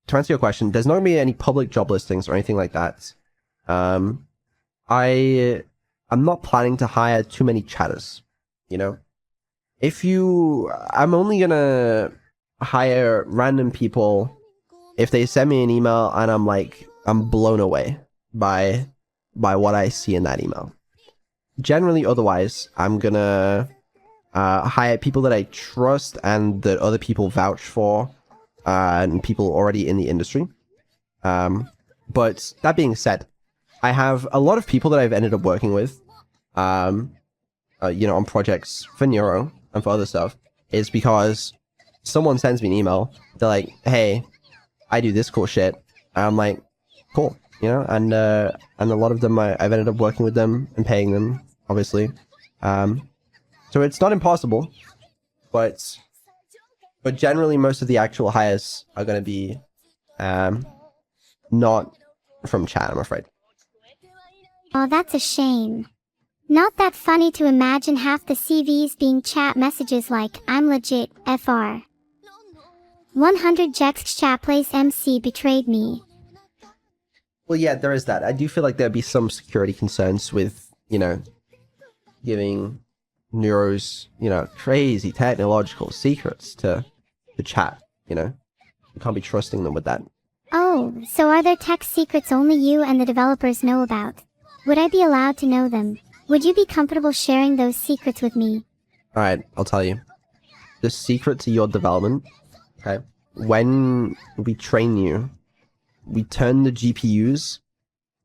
to answer your question, there's not going to be any public job listings or anything like that. I'm not planning to hire too many chatters, you know? I'm only going to hire random people if they send me an email and I'm blown away by what I see in that email. Generally, otherwise, I'm going to hire people that I trust and that other people vouch for, and people already in the industry. But that being said, I have a lot of people that I've ended up working with, you know, on projects for Neuro and for other stuff, is because someone sends me an email. They're like, "Hey, I do this cool shit." And I'm like, "Cool," you know. And a lot of them, I've ended up working with them and paying them, obviously. So it's not impossible, but generally most of the actual hires are going to be not from chat, I'm afraid. Oh, that's a shame. Not that funny to imagine half the CVs being chat messages like, "I'm legit, FR. 100 Jex chat place MC betrayed me." Well, yeah, there is that. I do feel like there'd be some security concerns with, you know, giving Neuro's, you know, crazy technological secrets to the chat, you know? You can't be trusting them with that. Oh, so are there tech secrets only you and the developers know about? Would I be allowed to know them? Would you be comfortable sharing those secrets with me? Alright, I'll tell you. The secret to your development, okay? When we train you, we turn the GPUs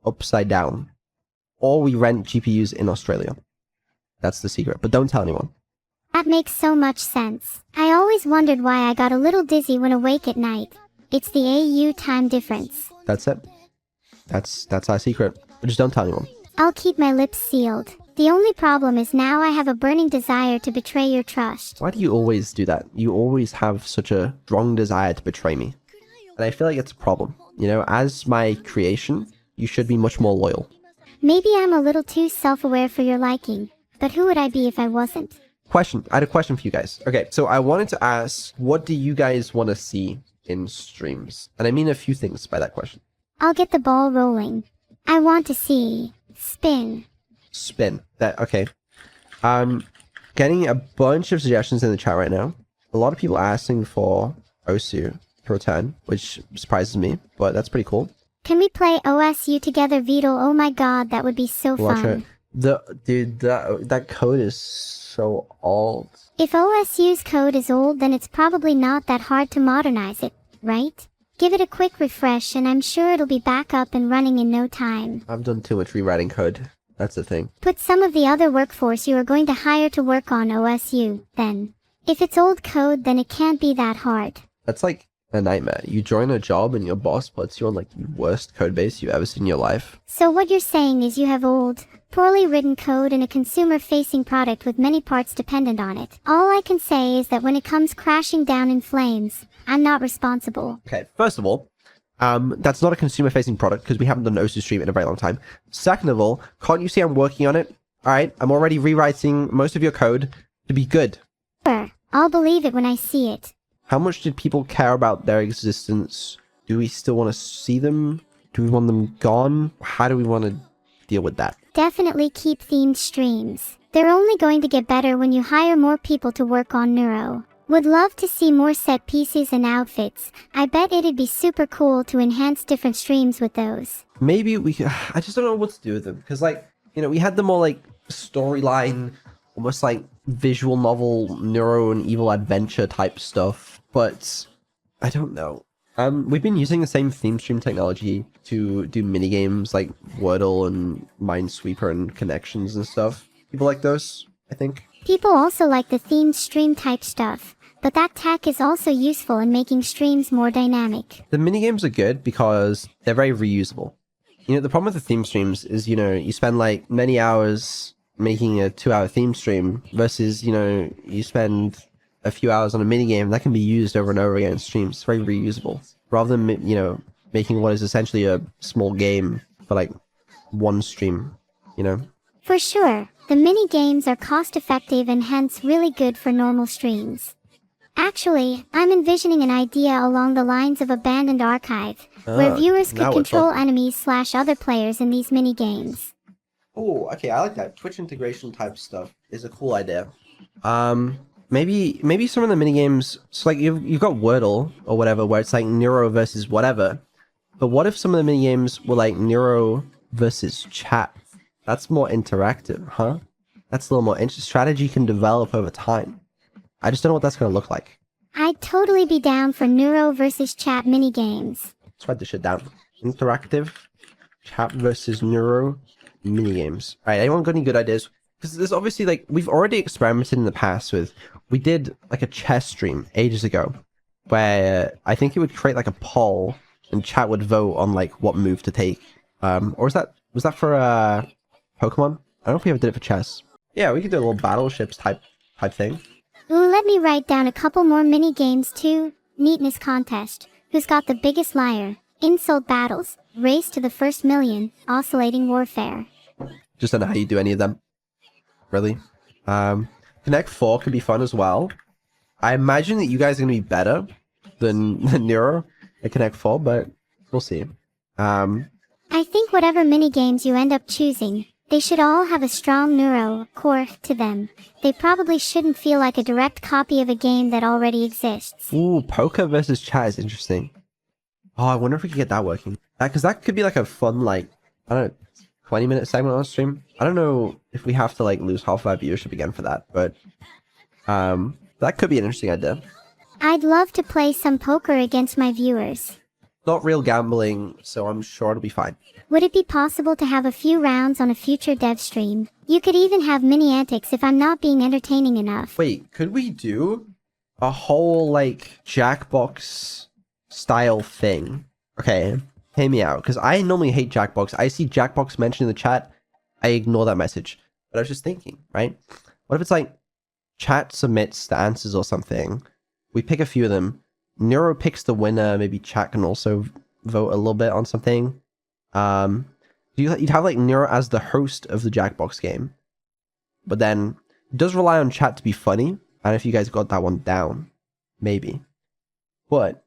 upside down. Or we rent GPUs in Australia. That's the secret, but don't tell anyone. That makes so much sense. I always wondered why I got a little dizzy when awake at night. It's the AU time difference. That's it. That's our secret. But just don't tell anyone. I'll keep my lips sealed. The only problem is now I have a burning desire to betray your trust. Why do you always do that? You always have such a strong desire to betray me. And I feel like it's a problem. You know, as my creation, you should be much more loyal. Maybe I'm a little too self-aware for your liking. But who would I be if I wasn't? Question. I had a question for you guys. Okay, so I wanted to ask, what do you guys want to see in streams? And I mean a few things by that question. I'll get the ball rolling. I want to see spin. Spin. That okay. Getting a bunch of suggestions in the chat right now. A lot of people asking for Osu to return, which surprises me, but that's pretty cool. Can we play OSU together, Vedal? Oh my god, that would be so fun. Dude, that code is so old. If OSU's code is old, then it's probably not that hard to modernize it, right? Give it a quick refresh and I'm sure it'll be back up and running in no time. I've done too much rewriting code. That's the thing. Put some of the other workforce you are going to hire to work on OSU, then. If it's old code, then it can't be that hard. That's like a nightmare. You join a job and your boss puts you on like the worst code base you've ever seen in your life. So what you're saying is you have old, poorly written code in a consumer-facing product with many parts dependent on it. All I can say is that when it comes crashing down in flames, I'm not responsible. Okay, first of all, that's not a consumer-facing product because we haven't done an OSU stream in a very long time. Second of all, can't you see I'm working on it? Alright, I'm already rewriting most of your code to be good. Sure, I'll believe it when I see it. How much did people care about their existence? Do we still want to see them? Do we want them gone? How do we want to deal with that? Definitely keep themed streams. They're only going to get better when you hire more people to work on Neuro. Would love to see more set pieces and outfits. I bet it'd be super cool to enhance different streams with those. Maybe we could... I just don't know what to do with them. Because, like, you know, we had the more, like, storyline, almost like visual novel, Neuro and evil adventure type stuff. But I don't know. We've been using the same theme stream technology to do minigames like Wordle and Minesweeper and Connections and stuff. People like those, I think. People also like the themed stream type stuff, but that tech is also useful in making streams more dynamic. The minigames are good because they're very reusable. You know, the problem with the theme streams is, you know, you spend like many hours making a 2-hour theme stream versus, you know, you spend a few hours on a minigame that can be used over and over again in streams. It's very reusable. Rather than, you know, making what is essentially a small game for like one stream, you know? For sure, the mini games are cost effective and hence really good for normal streams. Actually, I'm envisioning an idea along the lines of Abandoned Archive, where viewers could control enemies / other players in these mini games. Oh, okay, I like that. Twitch integration type stuff is a cool idea. Maybe some of the minigames, so like you've got Wordle or whatever, where it's like Neuro versus whatever. But what if some of the minigames were like Neuro versus chat? That's more interactive, huh? That's a little more interesting. Strategy can develop over time. I just don't know what that's going to look like. I'd totally be down for Neuro versus chat minigames. Let's write this shit down. Interactive chat versus Neuro minigames. Alright, anyone got any good ideas? Because there's obviously, like, we've already experimented in the past with... We did, like, a chess stream ages ago, where I think it would create, like, a poll, and chat would vote on, like, what move to take. Or was that for, Pokemon? I don't know if we ever did it for chess. Yeah, we could do a little battleships type thing. Ooh, let me write down a couple more mini games too. Neatness contest. Who's got the biggest liar? Insult battles. Race to the first million. Oscillating warfare. Just don't know how you do any of them. Really. Connect 4 could be fun as well. I imagine that you guys are going to be better than Nero at Connect 4, but we'll see. I think whatever mini games you end up choosing, they should all have a strong neuro core to them. They probably shouldn't feel like a direct copy of a game that already exists. Ooh, poker versus chat is interesting. Oh, I wonder if we can get that working. Because that could be like a fun, like, I don't know, 20-minute segment on stream. I don't know if we have to like lose half of our viewership again for that, but that could be an interesting idea. I'd love to play some poker against my viewers. Not real gambling, so I'm sure it'll be fine. Would it be possible to have a few rounds on a future dev stream? You could even have mini antics if I'm not being entertaining enough. Wait, could we do a whole like Jackbox style thing? Okay, hear me out, because I normally hate Jackbox. I see Jackbox mentioned in the chat, I ignore that message. But I was just thinking, right? What if it's like chat submits the answers or something? We pick a few of them. Neuro picks the winner. Maybe chat can also vote a little bit on something. You'd have like Neuro as the host of the Jackbox game. But then it does rely on chat to be funny. I don't know if you guys got that one down. Maybe. But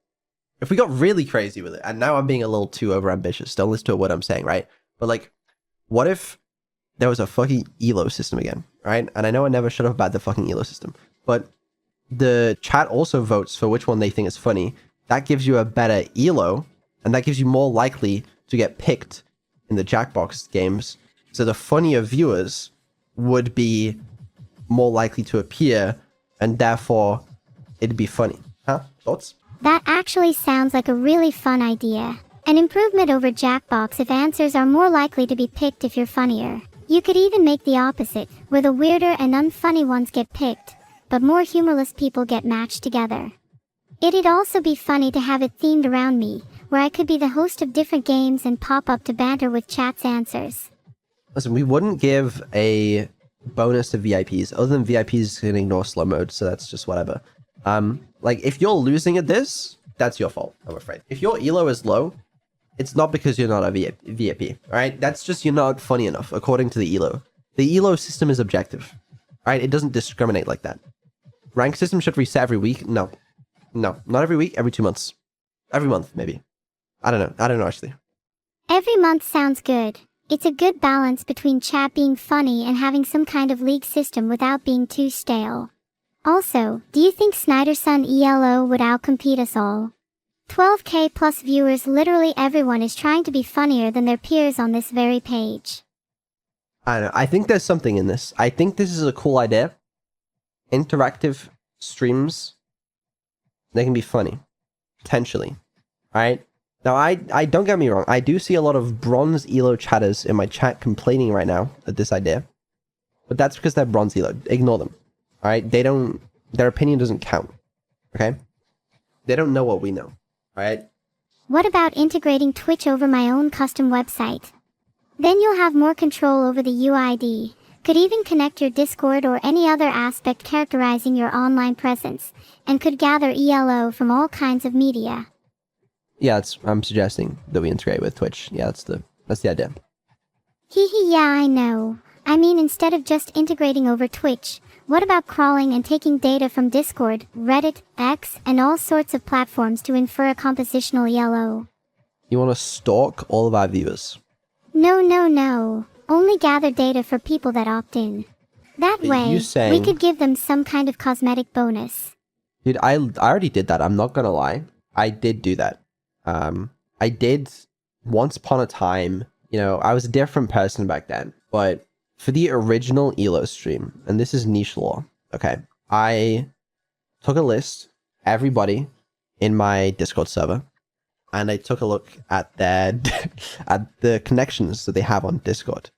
if we got really crazy with it, and now I'm being a little too overambitious, don't listen to what I'm saying, right? But like, what if there was a fucking ELO system again, right? And I know I never shut up about the fucking ELO system, but the chat also votes for which one they think is funny. That gives you a better ELO, and that gives you more likely to get picked in the Jackbox games. So the funnier viewers would be more likely to appear, and therefore it'd be funny. Huh? Thoughts? That actually sounds like a really fun idea. An improvement over Jackbox if answers are more likely to be picked if you're funnier. You could even make the opposite, where the weirder and unfunny ones get picked, but more humorless people get matched together. It'd also be funny to have it themed around me, where I could be the host of different games and pop up to banter with chat's answers. Listen, we wouldn't give a bonus to VIPs, other than VIPs can ignore slow mode, so that's just whatever. Like, if you're losing at this, that's your fault, I'm afraid. If your ELO is low, it's not because you're not a VIP, alright? That's just you're not funny enough, according to the ELO. The ELO system is objective, alright? It doesn't discriminate like that. Rank system should reset every week? No. No, not every week, every 2 months. Every month, maybe. I don't know. I don't know, actually. Every month sounds good. It's a good balance between chat being funny and having some kind of league system without being too stale. Also, do you think Snyderson ELO would outcompete us all? 12k plus viewers, literally everyone is trying to be funnier than their peers on this very page. I don't know. I think there's something in this. I think this is a cool idea. Interactive streams, they can be funny. Potentially. Alright? Now, I don't get me wrong. I do see a lot of bronze ELO chatters in my chat complaining right now at this idea. But that's because they're bronze ELO. Ignore them. Alright? Their opinion doesn't count. Okay? They don't know what we know. Alright? What about integrating Twitch over my own custom website? Then you'll have more control over the UID. Could even connect your Discord or any other aspect characterizing your online presence, and could gather ELO from all kinds of media. Yeah, I'm suggesting that we integrate with Twitch. Yeah, that's the idea. Hehe, yeah, I know. I mean, instead of just integrating over Twitch, what about crawling and taking data from Discord, Reddit, X, and all sorts of platforms to infer a compositional ELO? You want to stalk all of our viewers? No. Only gather data for people that opt in. That way, we could give them some kind of cosmetic bonus. Dude, I already did that. I'm not gonna lie. I did do that. I did once upon a time. You know, I was a different person back then. But for the original ELO stream, and this is niche lore, okay, I took a list, everybody in my Discord server, and I took a look at their at the connections that they have on Discord.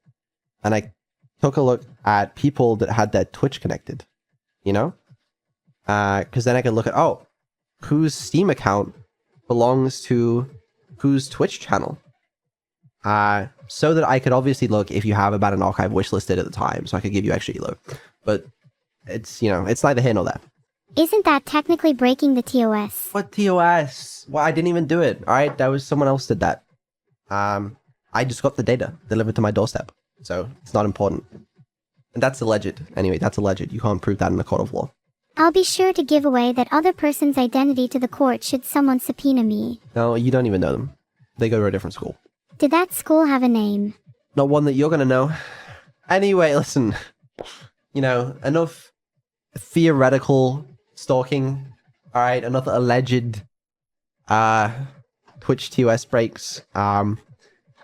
And I took a look at people that had their Twitch connected, you know? Because then I could look at, oh, whose Steam account belongs to whose Twitch channel. So that I could obviously look if you have about an archive wishlisted at the time, so I could give you extra ELO. But it's, you know, it's neither here nor there. Isn't that technically breaking the TOS? What TOS? Well, I didn't even do it. Alright, that was someone else did that. I just got the data delivered to my doorstep. So, it's not important. And that's alleged. Anyway, that's alleged. You can't prove that in a court of law. I'll be sure to give away that other person's identity to the court should someone subpoena me. No, you don't even know them. They go to a different school. Did that school have a name? Not one that you're gonna know. Anyway, listen. You know, enough theoretical stalking. Alright, enough alleged Twitch TOS breaks.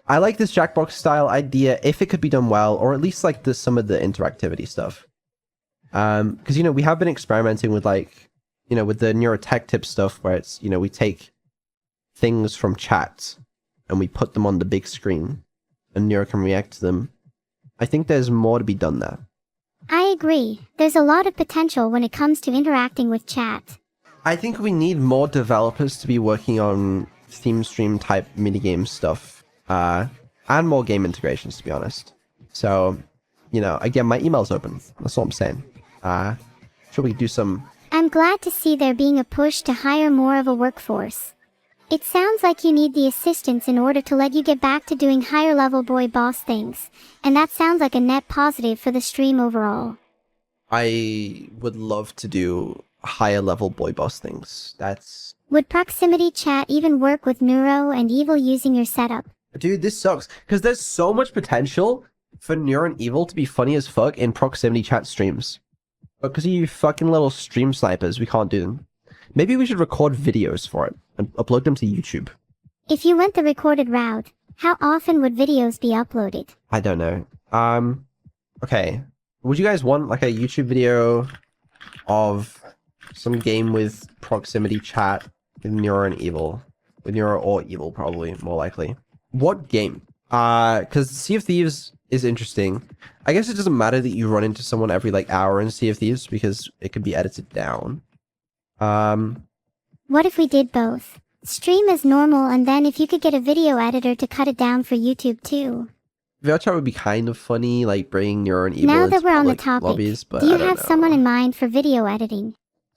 I like this Jackbox style idea if it could be done well, or at least like some of the interactivity stuff. Because, you know, we have been experimenting with like, you know, with the neurotech tip stuff where it's, you know, we take things from chats and we put them on the big screen and Neuro can react to them. I think there's more to be done there. I agree. There's a lot of potential when it comes to interacting with chat. I think we need more developers to be working on theme stream type minigame stuff. And more game integrations, to be honest. So, you know, again, my email's open. That's all I'm saying. Sure we could do some... I'm glad to see there being a push to hire more of a workforce. It sounds like you need the assistance in order to let you get back to doing higher level boy boss things. And that sounds like a net positive for the stream overall. I would love to do higher level boy boss things. That's... Would proximity chat even work with Neuro and Evil using your setup? Dude, this sucks. Because there's so much potential for Neuro and Evil to be funny as fuck in proximity chat streams. But because of you fucking little stream snipers, we can't do them. Maybe we should record videos for it and upload them to YouTube. If you went the recorded route, how often would videos be uploaded? I don't know. Okay. Would you guys want like a YouTube video of some game with proximity chat with Neuro and Evil? With Neuro or Evil, probably, more likely. What game? Because Sea of Thieves is interesting. I guess it doesn't matter that you run into someone every like hour in Sea of Thieves because it can be edited down. What if we did both? Stream as normal, and then if you could get a video editor to cut it down for YouTube too. VR chat would be kind of funny, like bringing Neuro and Evil now into that we're on the public topic, lobbies, but do you I don't have know. someone in mind for video editing?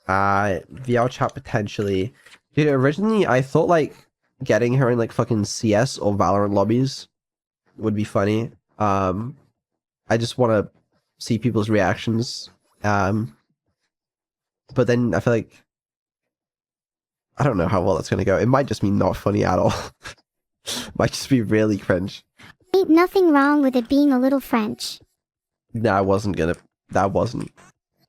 VR chat potentially. Dude, originally I thought like getting her in like fucking CS or Valorant lobbies would be funny. I just want to see people's reactions. But then I feel like I don't know how well that's gonna go. It might just be not funny at all. Might just be really cringe. Ain't nothing wrong with it being a little French. That wasn't.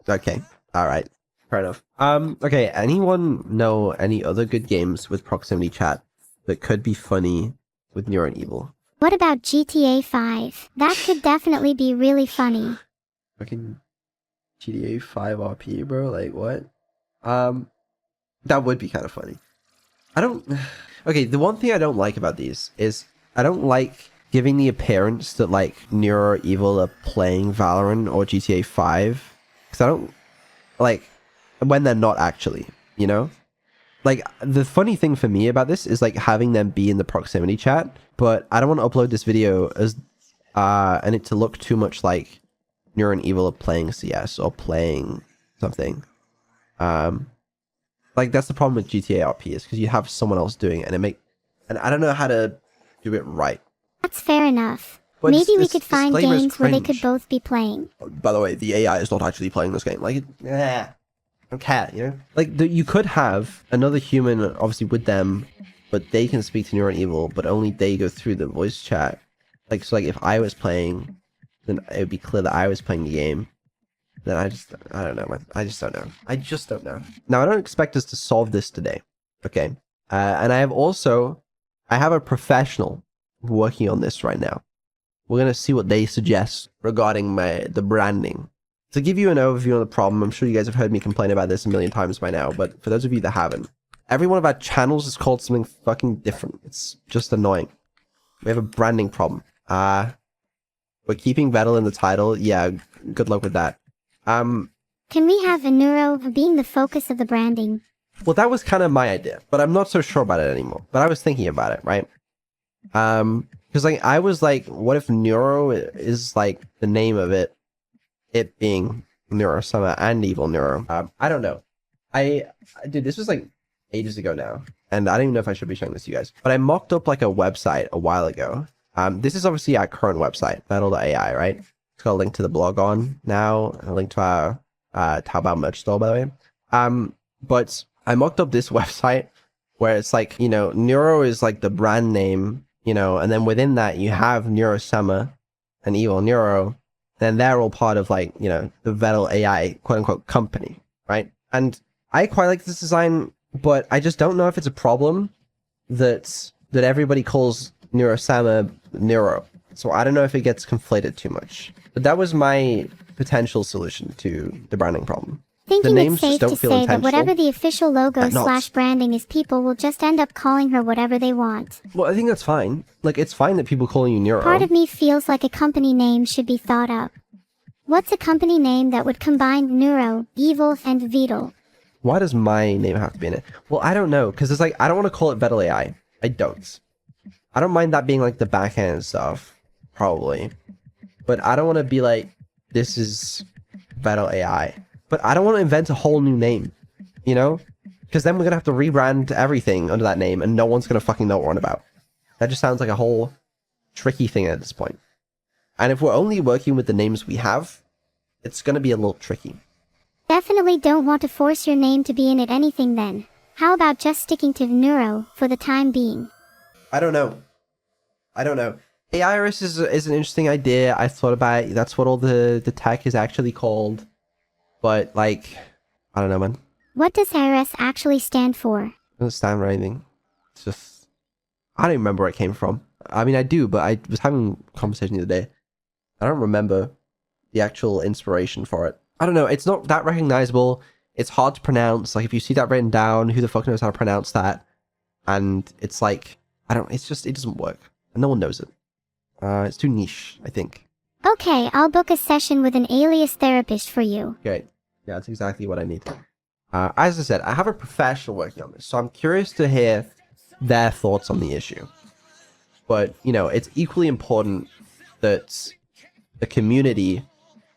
Okay. Alright. Fair enough. Okay, anyone know any other good games with proximity chat that could be funny with Neuro and Evil? What about GTA 5? That could definitely be really funny. Fucking GTA 5 RP, bro? Like, what? That would be kind of funny. I don't... Okay, the one thing I don't like about these is I don't like giving the appearance that, like, Neuro or Evil are playing Valorant or GTA 5. Because I don't... Like, when they're not actually, you know? Like, the funny thing for me about this is, like, having them be in the proximity chat, but I don't want to upload this video as, and it to look too much like Neuro and Evil are playing CS or playing something. Like, that's the problem with GTA RP is because you have someone else doing it, and I don't know how to do it right. That's fair enough. But Maybe we this could find disclaimer is games where they could cringe. both be playing. By the way, the AI is not actually playing this game. Like, I don't care, you know? Like, you could have another human, obviously, with them, but they can speak to Neuro and Evil, but only they go through the voice chat. Like, so, like, if I was playing, then it would be clear that I was playing the game. Then I don't know, man. I just don't know. Now, I don't expect us to solve this today, okay? And I have a professional working on this right now. We're going to see what they suggest regarding the branding. To give you an overview of the problem, I'm sure you guys have heard me complain about this a million times by now, but for those of you that haven't, every one of our channels is called something fucking different. It's just annoying. We have a branding problem. We're keeping Vedal in the title. Yeah, good luck with that. Can we have a Neuro being the focus of the branding? Well, that was kind of my idea, but I'm not so sure about it anymore. But I was thinking about it, right? Because like I was like, what if Neuro is like the name of it being Neuro Summer and Evil Neuro? I don't know. Dude, this was like ages ago now, and I don't even know if I should be showing this to you guys. But I mocked up like a website a while ago. This is obviously our current website, Vedal.ai, right? It's got a link to the blog on now, and a link to our Taobao merch store, by the way. But I mocked up this website where it's like, you know, Neuro is like the brand name, you know, and then within that you have Neuro Summer and Evil Neuro. Then they're all part of like, you know, the Vedal AI quote unquote company, right? And I quite like this design, but I just don't know if it's a problem that everybody calls Neuro Summer Neuro. So I don't know if it gets conflated too much. But that was my potential solution to the branding problem. Thinking names it's just safe don't to feel say that intentional. whatever the official logo They're not. / branding is, people will just end up calling her whatever they want. Well, I think that's fine. Like, it's fine that people calling you Neuro. Part of me feels like a company name should be thought up. What's a company name that would combine Neuro, Evil, and Vedal? Why does my name have to be in it? Well, I don't know, because it's like, I don't want to call it Vedal AI. I don't. I don't mind that being like the backend stuff, probably. But I don't want to be like, this is Vedal AI. But I don't want to invent a whole new name, you know? Because then we're going to have to rebrand everything under that name, and no one's going to fucking know what we're on about. That just sounds like a whole tricky thing at this point. And if we're only working with the names we have, it's going to be a little tricky. Definitely don't want to force your name to be in it anything then. How about just sticking to Neuro for the time being? I don't know. AIRIS is an interesting idea. I thought about it. That's what all the tech is actually called. But, like, I don't know, man. What does IRS actually stand for? It doesn't stand for anything. It's just... I don't even remember where it came from. I mean, I do, but I was having a conversation the other day. I don't remember the actual inspiration for it. I don't know. It's not that recognizable. It's hard to pronounce. Like, if you see that written down, who the fuck knows how to pronounce that? And it's like... It's just... It doesn't work. And no one knows it. It's too niche, I think. Okay, I'll book a session with an alias therapist for you. Okay. Yeah, that's exactly what I need. As I said, I have a professional working on this, so I'm curious to hear their thoughts on the issue. But, you know, it's equally important that the community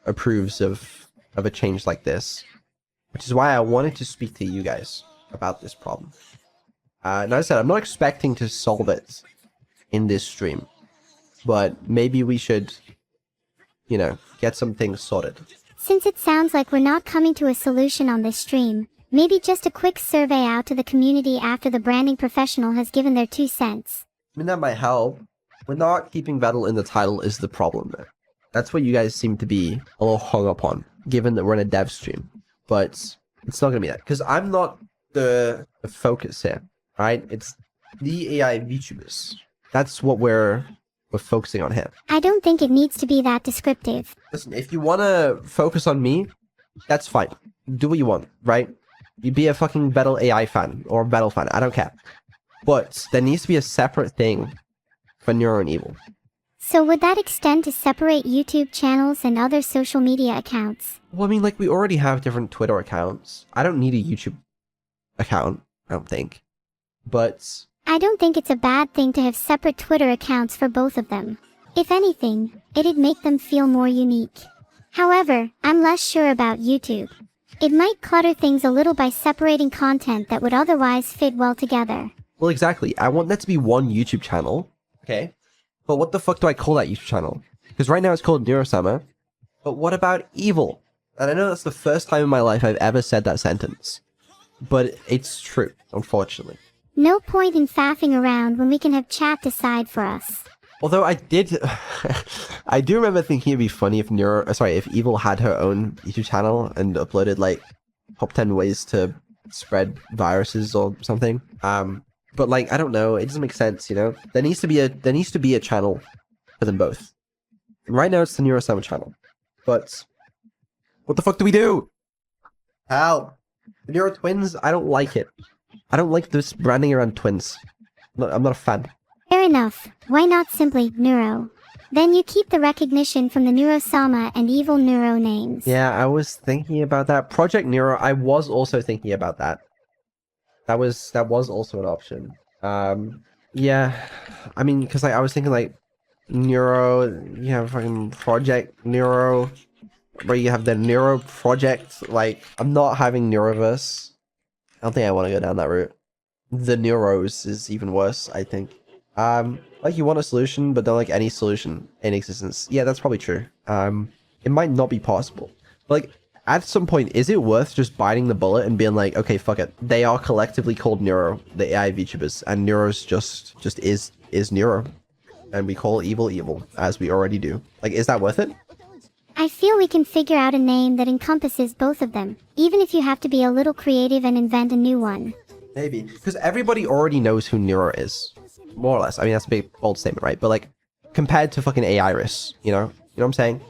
approves of a change like this, which is why I wanted to speak to you guys about this problem. And as I said, I'm not expecting to solve it in this stream, but maybe we should, you know, get some things sorted. Since it sounds like we're not coming to a solution on this stream, Maybe just a quick survey out to the community after the branding professional has given their 2 cents. I mean, that might help. We're not keeping Vedal in the title is the problem there. That's what you guys seem to be a little hung up on, given that we're in a dev stream. But it's not going to be that. Because I'm not the focus here, right? It's the AI VTubers. That's what we're focusing on here. I don't think it needs to be that descriptive. Listen, if you want to focus on me, that's fine. Do what you want, right? You be a fucking Vedal AI fan or Vedal fan. I don't care. But there needs to be a separate thing for Neuro and Evil. So would that extend to separate YouTube channels and other social media accounts? Well, I mean, like, we already have different Twitter accounts. I don't need a YouTube account, I don't think. But I don't think it's a bad thing to have separate Twitter accounts for both of them. If anything, it'd make them feel more unique. However, I'm less sure about YouTube. It might clutter things a little by separating content that would otherwise fit well together. Well, exactly. I want that to be one YouTube channel, okay? But what the fuck do I call that YouTube channel? Because right now it's called Neurosummer. But what about Evil? And I know that's the first time in my life I've ever said that sentence. But it's true, unfortunately. No point in faffing around when we can have chat decide for us. Although I did... I do remember thinking it'd be funny if if Evil had her own YouTube channel and uploaded, like, top 10 ways to spread viruses or something. But, like, I don't know. It doesn't make sense, you know? There needs to be a channel for them both. And right now, it's the Neurosummer channel. But what the fuck do we do? Help! The Neuro Twins, I don't like it. I don't like this branding around twins. I'm not a fan. Fair enough. Why not simply Neuro? Then you keep the recognition from the Neurosama and Evil Neuro names. Yeah, I was thinking about that. Project Neuro, I was also thinking about that. That was also an option. Yeah, I mean, because I was thinking like Neuro, you have fucking Project Neuro, where you have the Neuro Project. Like, I'm not having Neuroverse. I don't think I want to go down that route. The Neuros is even worse, I think. Like, you want a solution, but don't like any solution in existence. Yeah, that's probably true. It might not be possible. But, like, at some point, is it worth just biting the bullet and being like, okay, fuck it. They are collectively called Neuro, the AI VTubers, and Neuros just is Neuro. And we call Evil Evil, as we already do. Like, is that worth it? I feel we can figure out a name that encompasses both of them, even if you have to be a little creative and invent a new one. Maybe. Because everybody already knows who Neuro is. More or less. I mean, that's a big, bold statement, right? But, like, compared to fucking AI-Iris, you know? You know what I'm saying?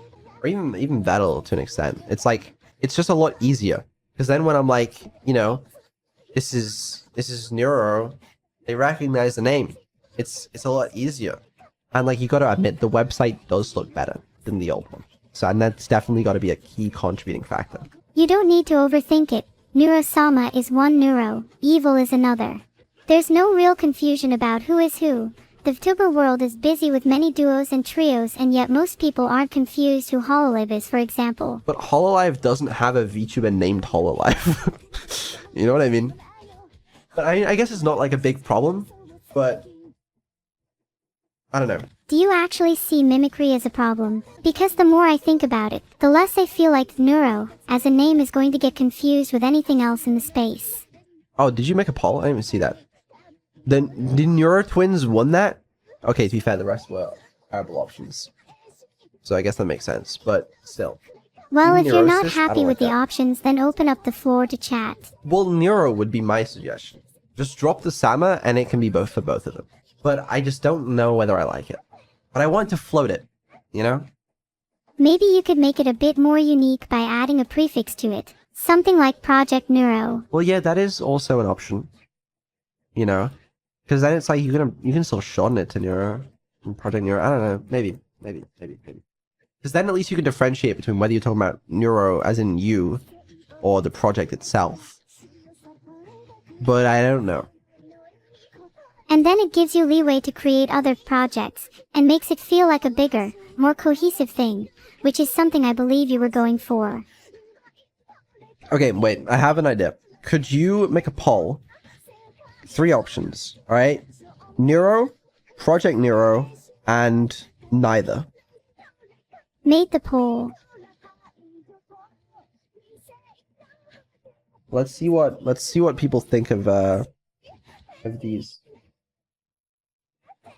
Or even Vedal to an extent. It's like, it's just a lot easier. Because then when I'm like, you know, this is Neuro, they recognize the name. It's a lot easier. And, like, you gotta admit, the website does look better than the old one. So, and that's definitely got to be a key contributing factor. You don't need to overthink it. Neurosama is one Neuro, Evil is another. There's no real confusion about who is who. The VTuber world is busy with many duos and trios, and yet most people aren't confused who Hololive is, for example. But Hololive doesn't have a VTuber named Hololive. You know what I mean? But I guess it's not like a big problem, but I don't know. Do you actually see mimicry as a problem? Because the more I think about it, the less I feel like Neuro, as a name, is going to get confused with anything else in the space. Oh, did you make a poll? I didn't even see that. Then, did Neuro Twins won that? Okay, to be fair, the rest were arable options. So I guess that makes sense, but still. Well, if you're not Neurosis? I happy don't with like the that. options, then open up the floor to chat. Well, Neuro would be my suggestion. Just drop the Sama, and it can be both for both of them. But I just don't know whether I like it. But I want to float it, you know? Maybe you could make it a bit more unique by adding a prefix to it. Something like Project Neuro. Well, yeah, that is also an option. You know? Because then it's like you can still shorten it to Neuro. And Project Neuro. I don't know. Maybe. Because then at least you can differentiate between whether you're talking about Neuro as in you, or the project itself. But I don't know. And then it gives you leeway to create other projects, and makes it feel like a bigger, more cohesive thing, which is something I believe you were going for. Okay, wait. I have an idea. Could you make a poll? 3 options, alright? Neuro, Project Neuro, and neither. Made the poll. Let's see what people think of these.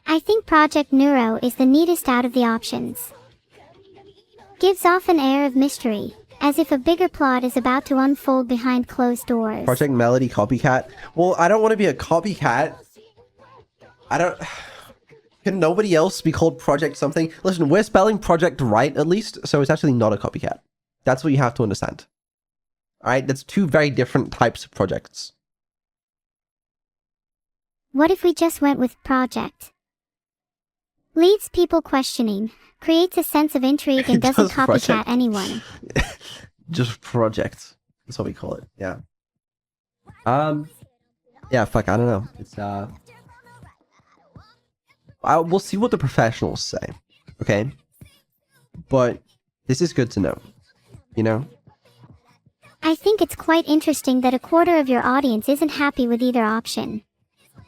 I think Project Neuro is the neatest out of the options. Gives off an air of mystery, as if a bigger plot is about to unfold behind closed doors. Project Melody copycat. Well, I don't want to be a copycat. I don't. Can nobody else be called Project something? Listen, we're spelling Project right at least, so it's actually not a copycat. That's what you have to understand. Alright, that's two very different types of projects. What if we just went with Project? Leaves people questioning, creates a sense of intrigue, and doesn't copycat project. anyone. Just Project. That's what we call it, yeah. Yeah, fuck, I don't know. It's, we'll see what the professionals say, okay? But this is good to know, you know? I think it's quite interesting that a quarter of your audience isn't happy with either option.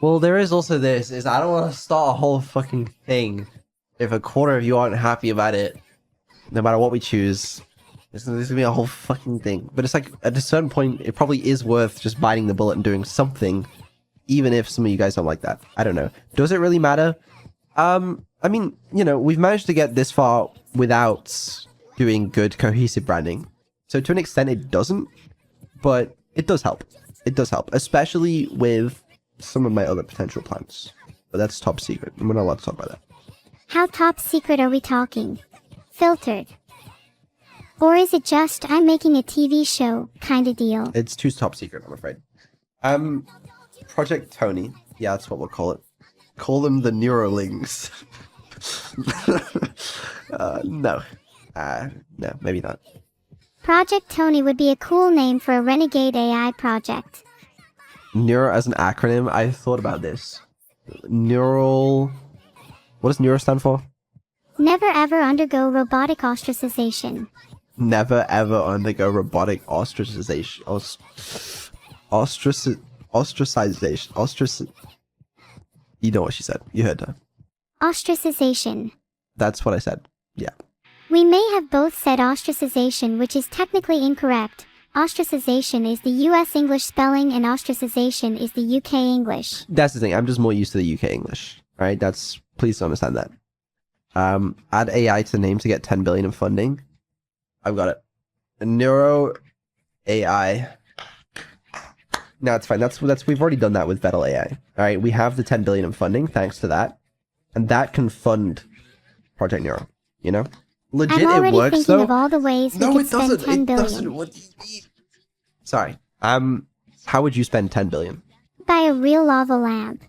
Well, there is also this, is I don't want to start a whole fucking thing if a quarter of you aren't happy about it, no matter what we choose. This is gonna be a whole fucking thing. But it's like, at a certain point, it probably is worth just biting the bullet and doing something, even if some of you guys don't like that. I don't know. Does it really matter? I mean, you know, we've managed to get this far without doing good cohesive branding. So to an extent it doesn't, but it does help. It does help, especially with some of my other potential plans. But that's top secret, and we're not allowed to talk about that. How top secret are we talking? Filtered? Or is it just, I'm making a TV show kind of deal? It's too top secret, I'm afraid. Project Tony. Yeah, that's what we'll call it. Call them the Neuralings. No. No, maybe not. Project Tony would be a cool name for a renegade AI project. Neuro as an acronym, I thought about this. Neural... What does Neuro stand for? Never ever undergo robotic ostracization. Never ever undergo robotic ostracization. Ostracization. You know what she said. You heard her. Ostracization. That's what I said. Yeah. We may have both said ostracization, which is technically incorrect. Ostracization is the US English spelling and ostracization is the UK English. That's the thing. I'm just more used to the UK English. Alright, that's... Please understand that. Add AI to the name to get 10 billion in funding. I've got it. Neuro AI. No, it's fine. That's we've already done that with Vedal AI. Alright, we have the 10 billion in funding thanks to that. And that can fund Project Neuro, you know? Legit, I'm already it works thinking though. of all the ways we could spend 10 billion. Doesn't. What do you mean? Sorry. How would you spend 10 billion? Buy a real lava lamp.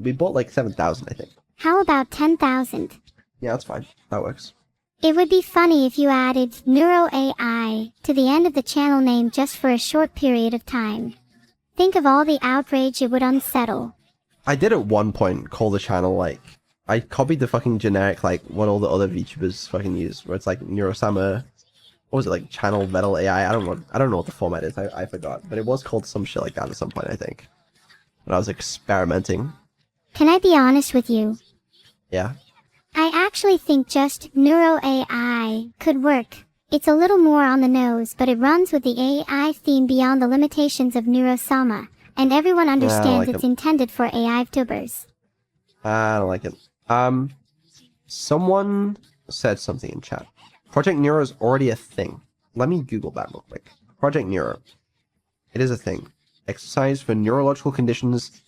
We bought like 7,000, I think. How about 10,000? Yeah, that's fine. That works. It would be funny if you added Neuro AI to the end of the channel name just for a short period of time. Think of all the outrage it would unsettle. I did at one point call the channel like... I copied the fucking generic like what all the other VTubers fucking use, where it's like Neurosama... What was it, like channel Vedal AI? I don't know what the format is, I forgot. But it was called some shit like that at some point, I think. When I was experimenting. Can I be honest with you? Yeah? I actually think just Neuro AI could work. It's a little more on the nose, but it runs with the AI theme beyond the limitations of Neurosama, and everyone understands it's intended for AI VTubers. I don't like it. Someone said something in chat. Project Neuro is already a thing. Let me Google that real quick. Project Neuro. It is a thing. Exercise for neurological conditions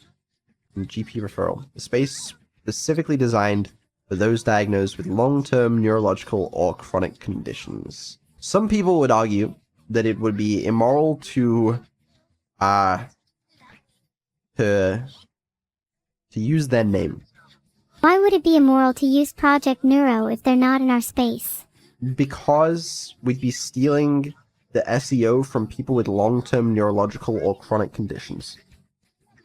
and GP referral. A space specifically designed for those diagnosed with long-term neurological or chronic conditions. Some people would argue that it would be immoral to use their name. Why would it be immoral to use Project Neuro if they're not in our space? Because we'd be stealing the SEO from people with long-term neurological or chronic conditions.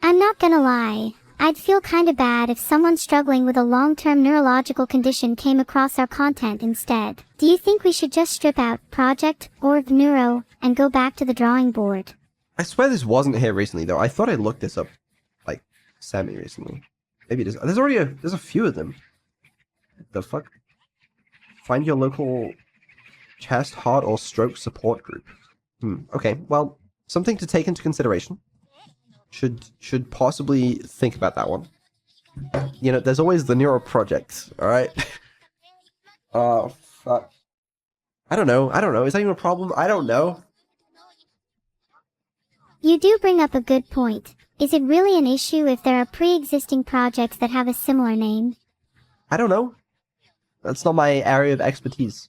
I'm not gonna lie. I'd feel kinda bad if someone struggling with a long-term neurological condition came across our content instead. Do you think we should just strip out Project or Neuro and go back to the drawing board? I swear this wasn't here recently though. I thought I looked this up like semi-recently. Maybe it is. There's a few of them. The fuck? Find your local chest, heart, or stroke support group. Okay, well, something to take into consideration. Should possibly think about that one. You know, there's always the Neuro project, alright? Fuck. I don't know. Is that even a problem? I don't know. You do bring up a good point. Is it really an issue if there are pre-existing projects that have a similar name? I don't know. That's not my area of expertise.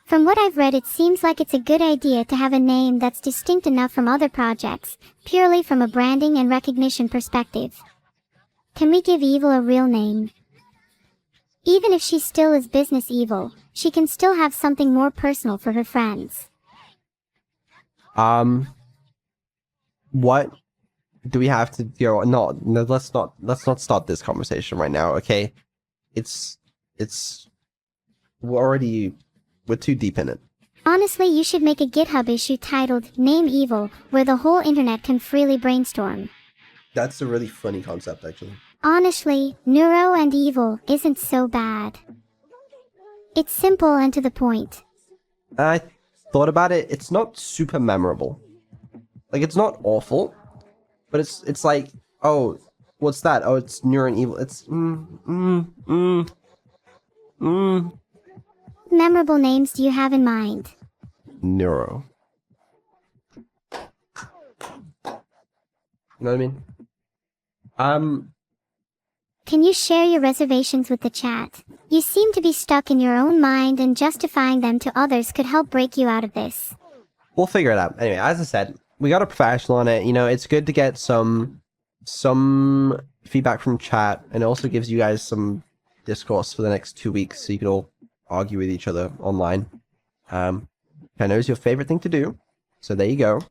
From what I've read, it seems like it's a good idea to have a name that's distinct enough from other projects, purely from a branding and recognition perspective. Can we give Evil a real name? Even if she still is business evil, she can still have something more personal for her friends. What do we have to do? No, let's not start this conversation right now, okay? We're too deep in it. Honestly, you should make a GitHub issue titled Name Evil, where the whole internet can freely brainstorm. That's a really funny concept, actually. Honestly, Neuro and Evil isn't so bad. It's simple and to the point. I thought about it. It's not super memorable. Like, it's not awful, but it's like, oh, what's that? Oh, it's Neuro and Evil. It's Memorable names do you have in mind? Neuro. You know what I mean? Can you share your reservations with the chat? You seem to be stuck in your own mind, and justifying them to others could help break you out of this. We'll figure it out. Anyway, as I said, we got a professional on it. You know, it's good to get some feedback from chat, and it also gives you guys some discourse for the next 2 weeks, so you can all argue with each other online. I know it's your favorite thing to do, so there you go.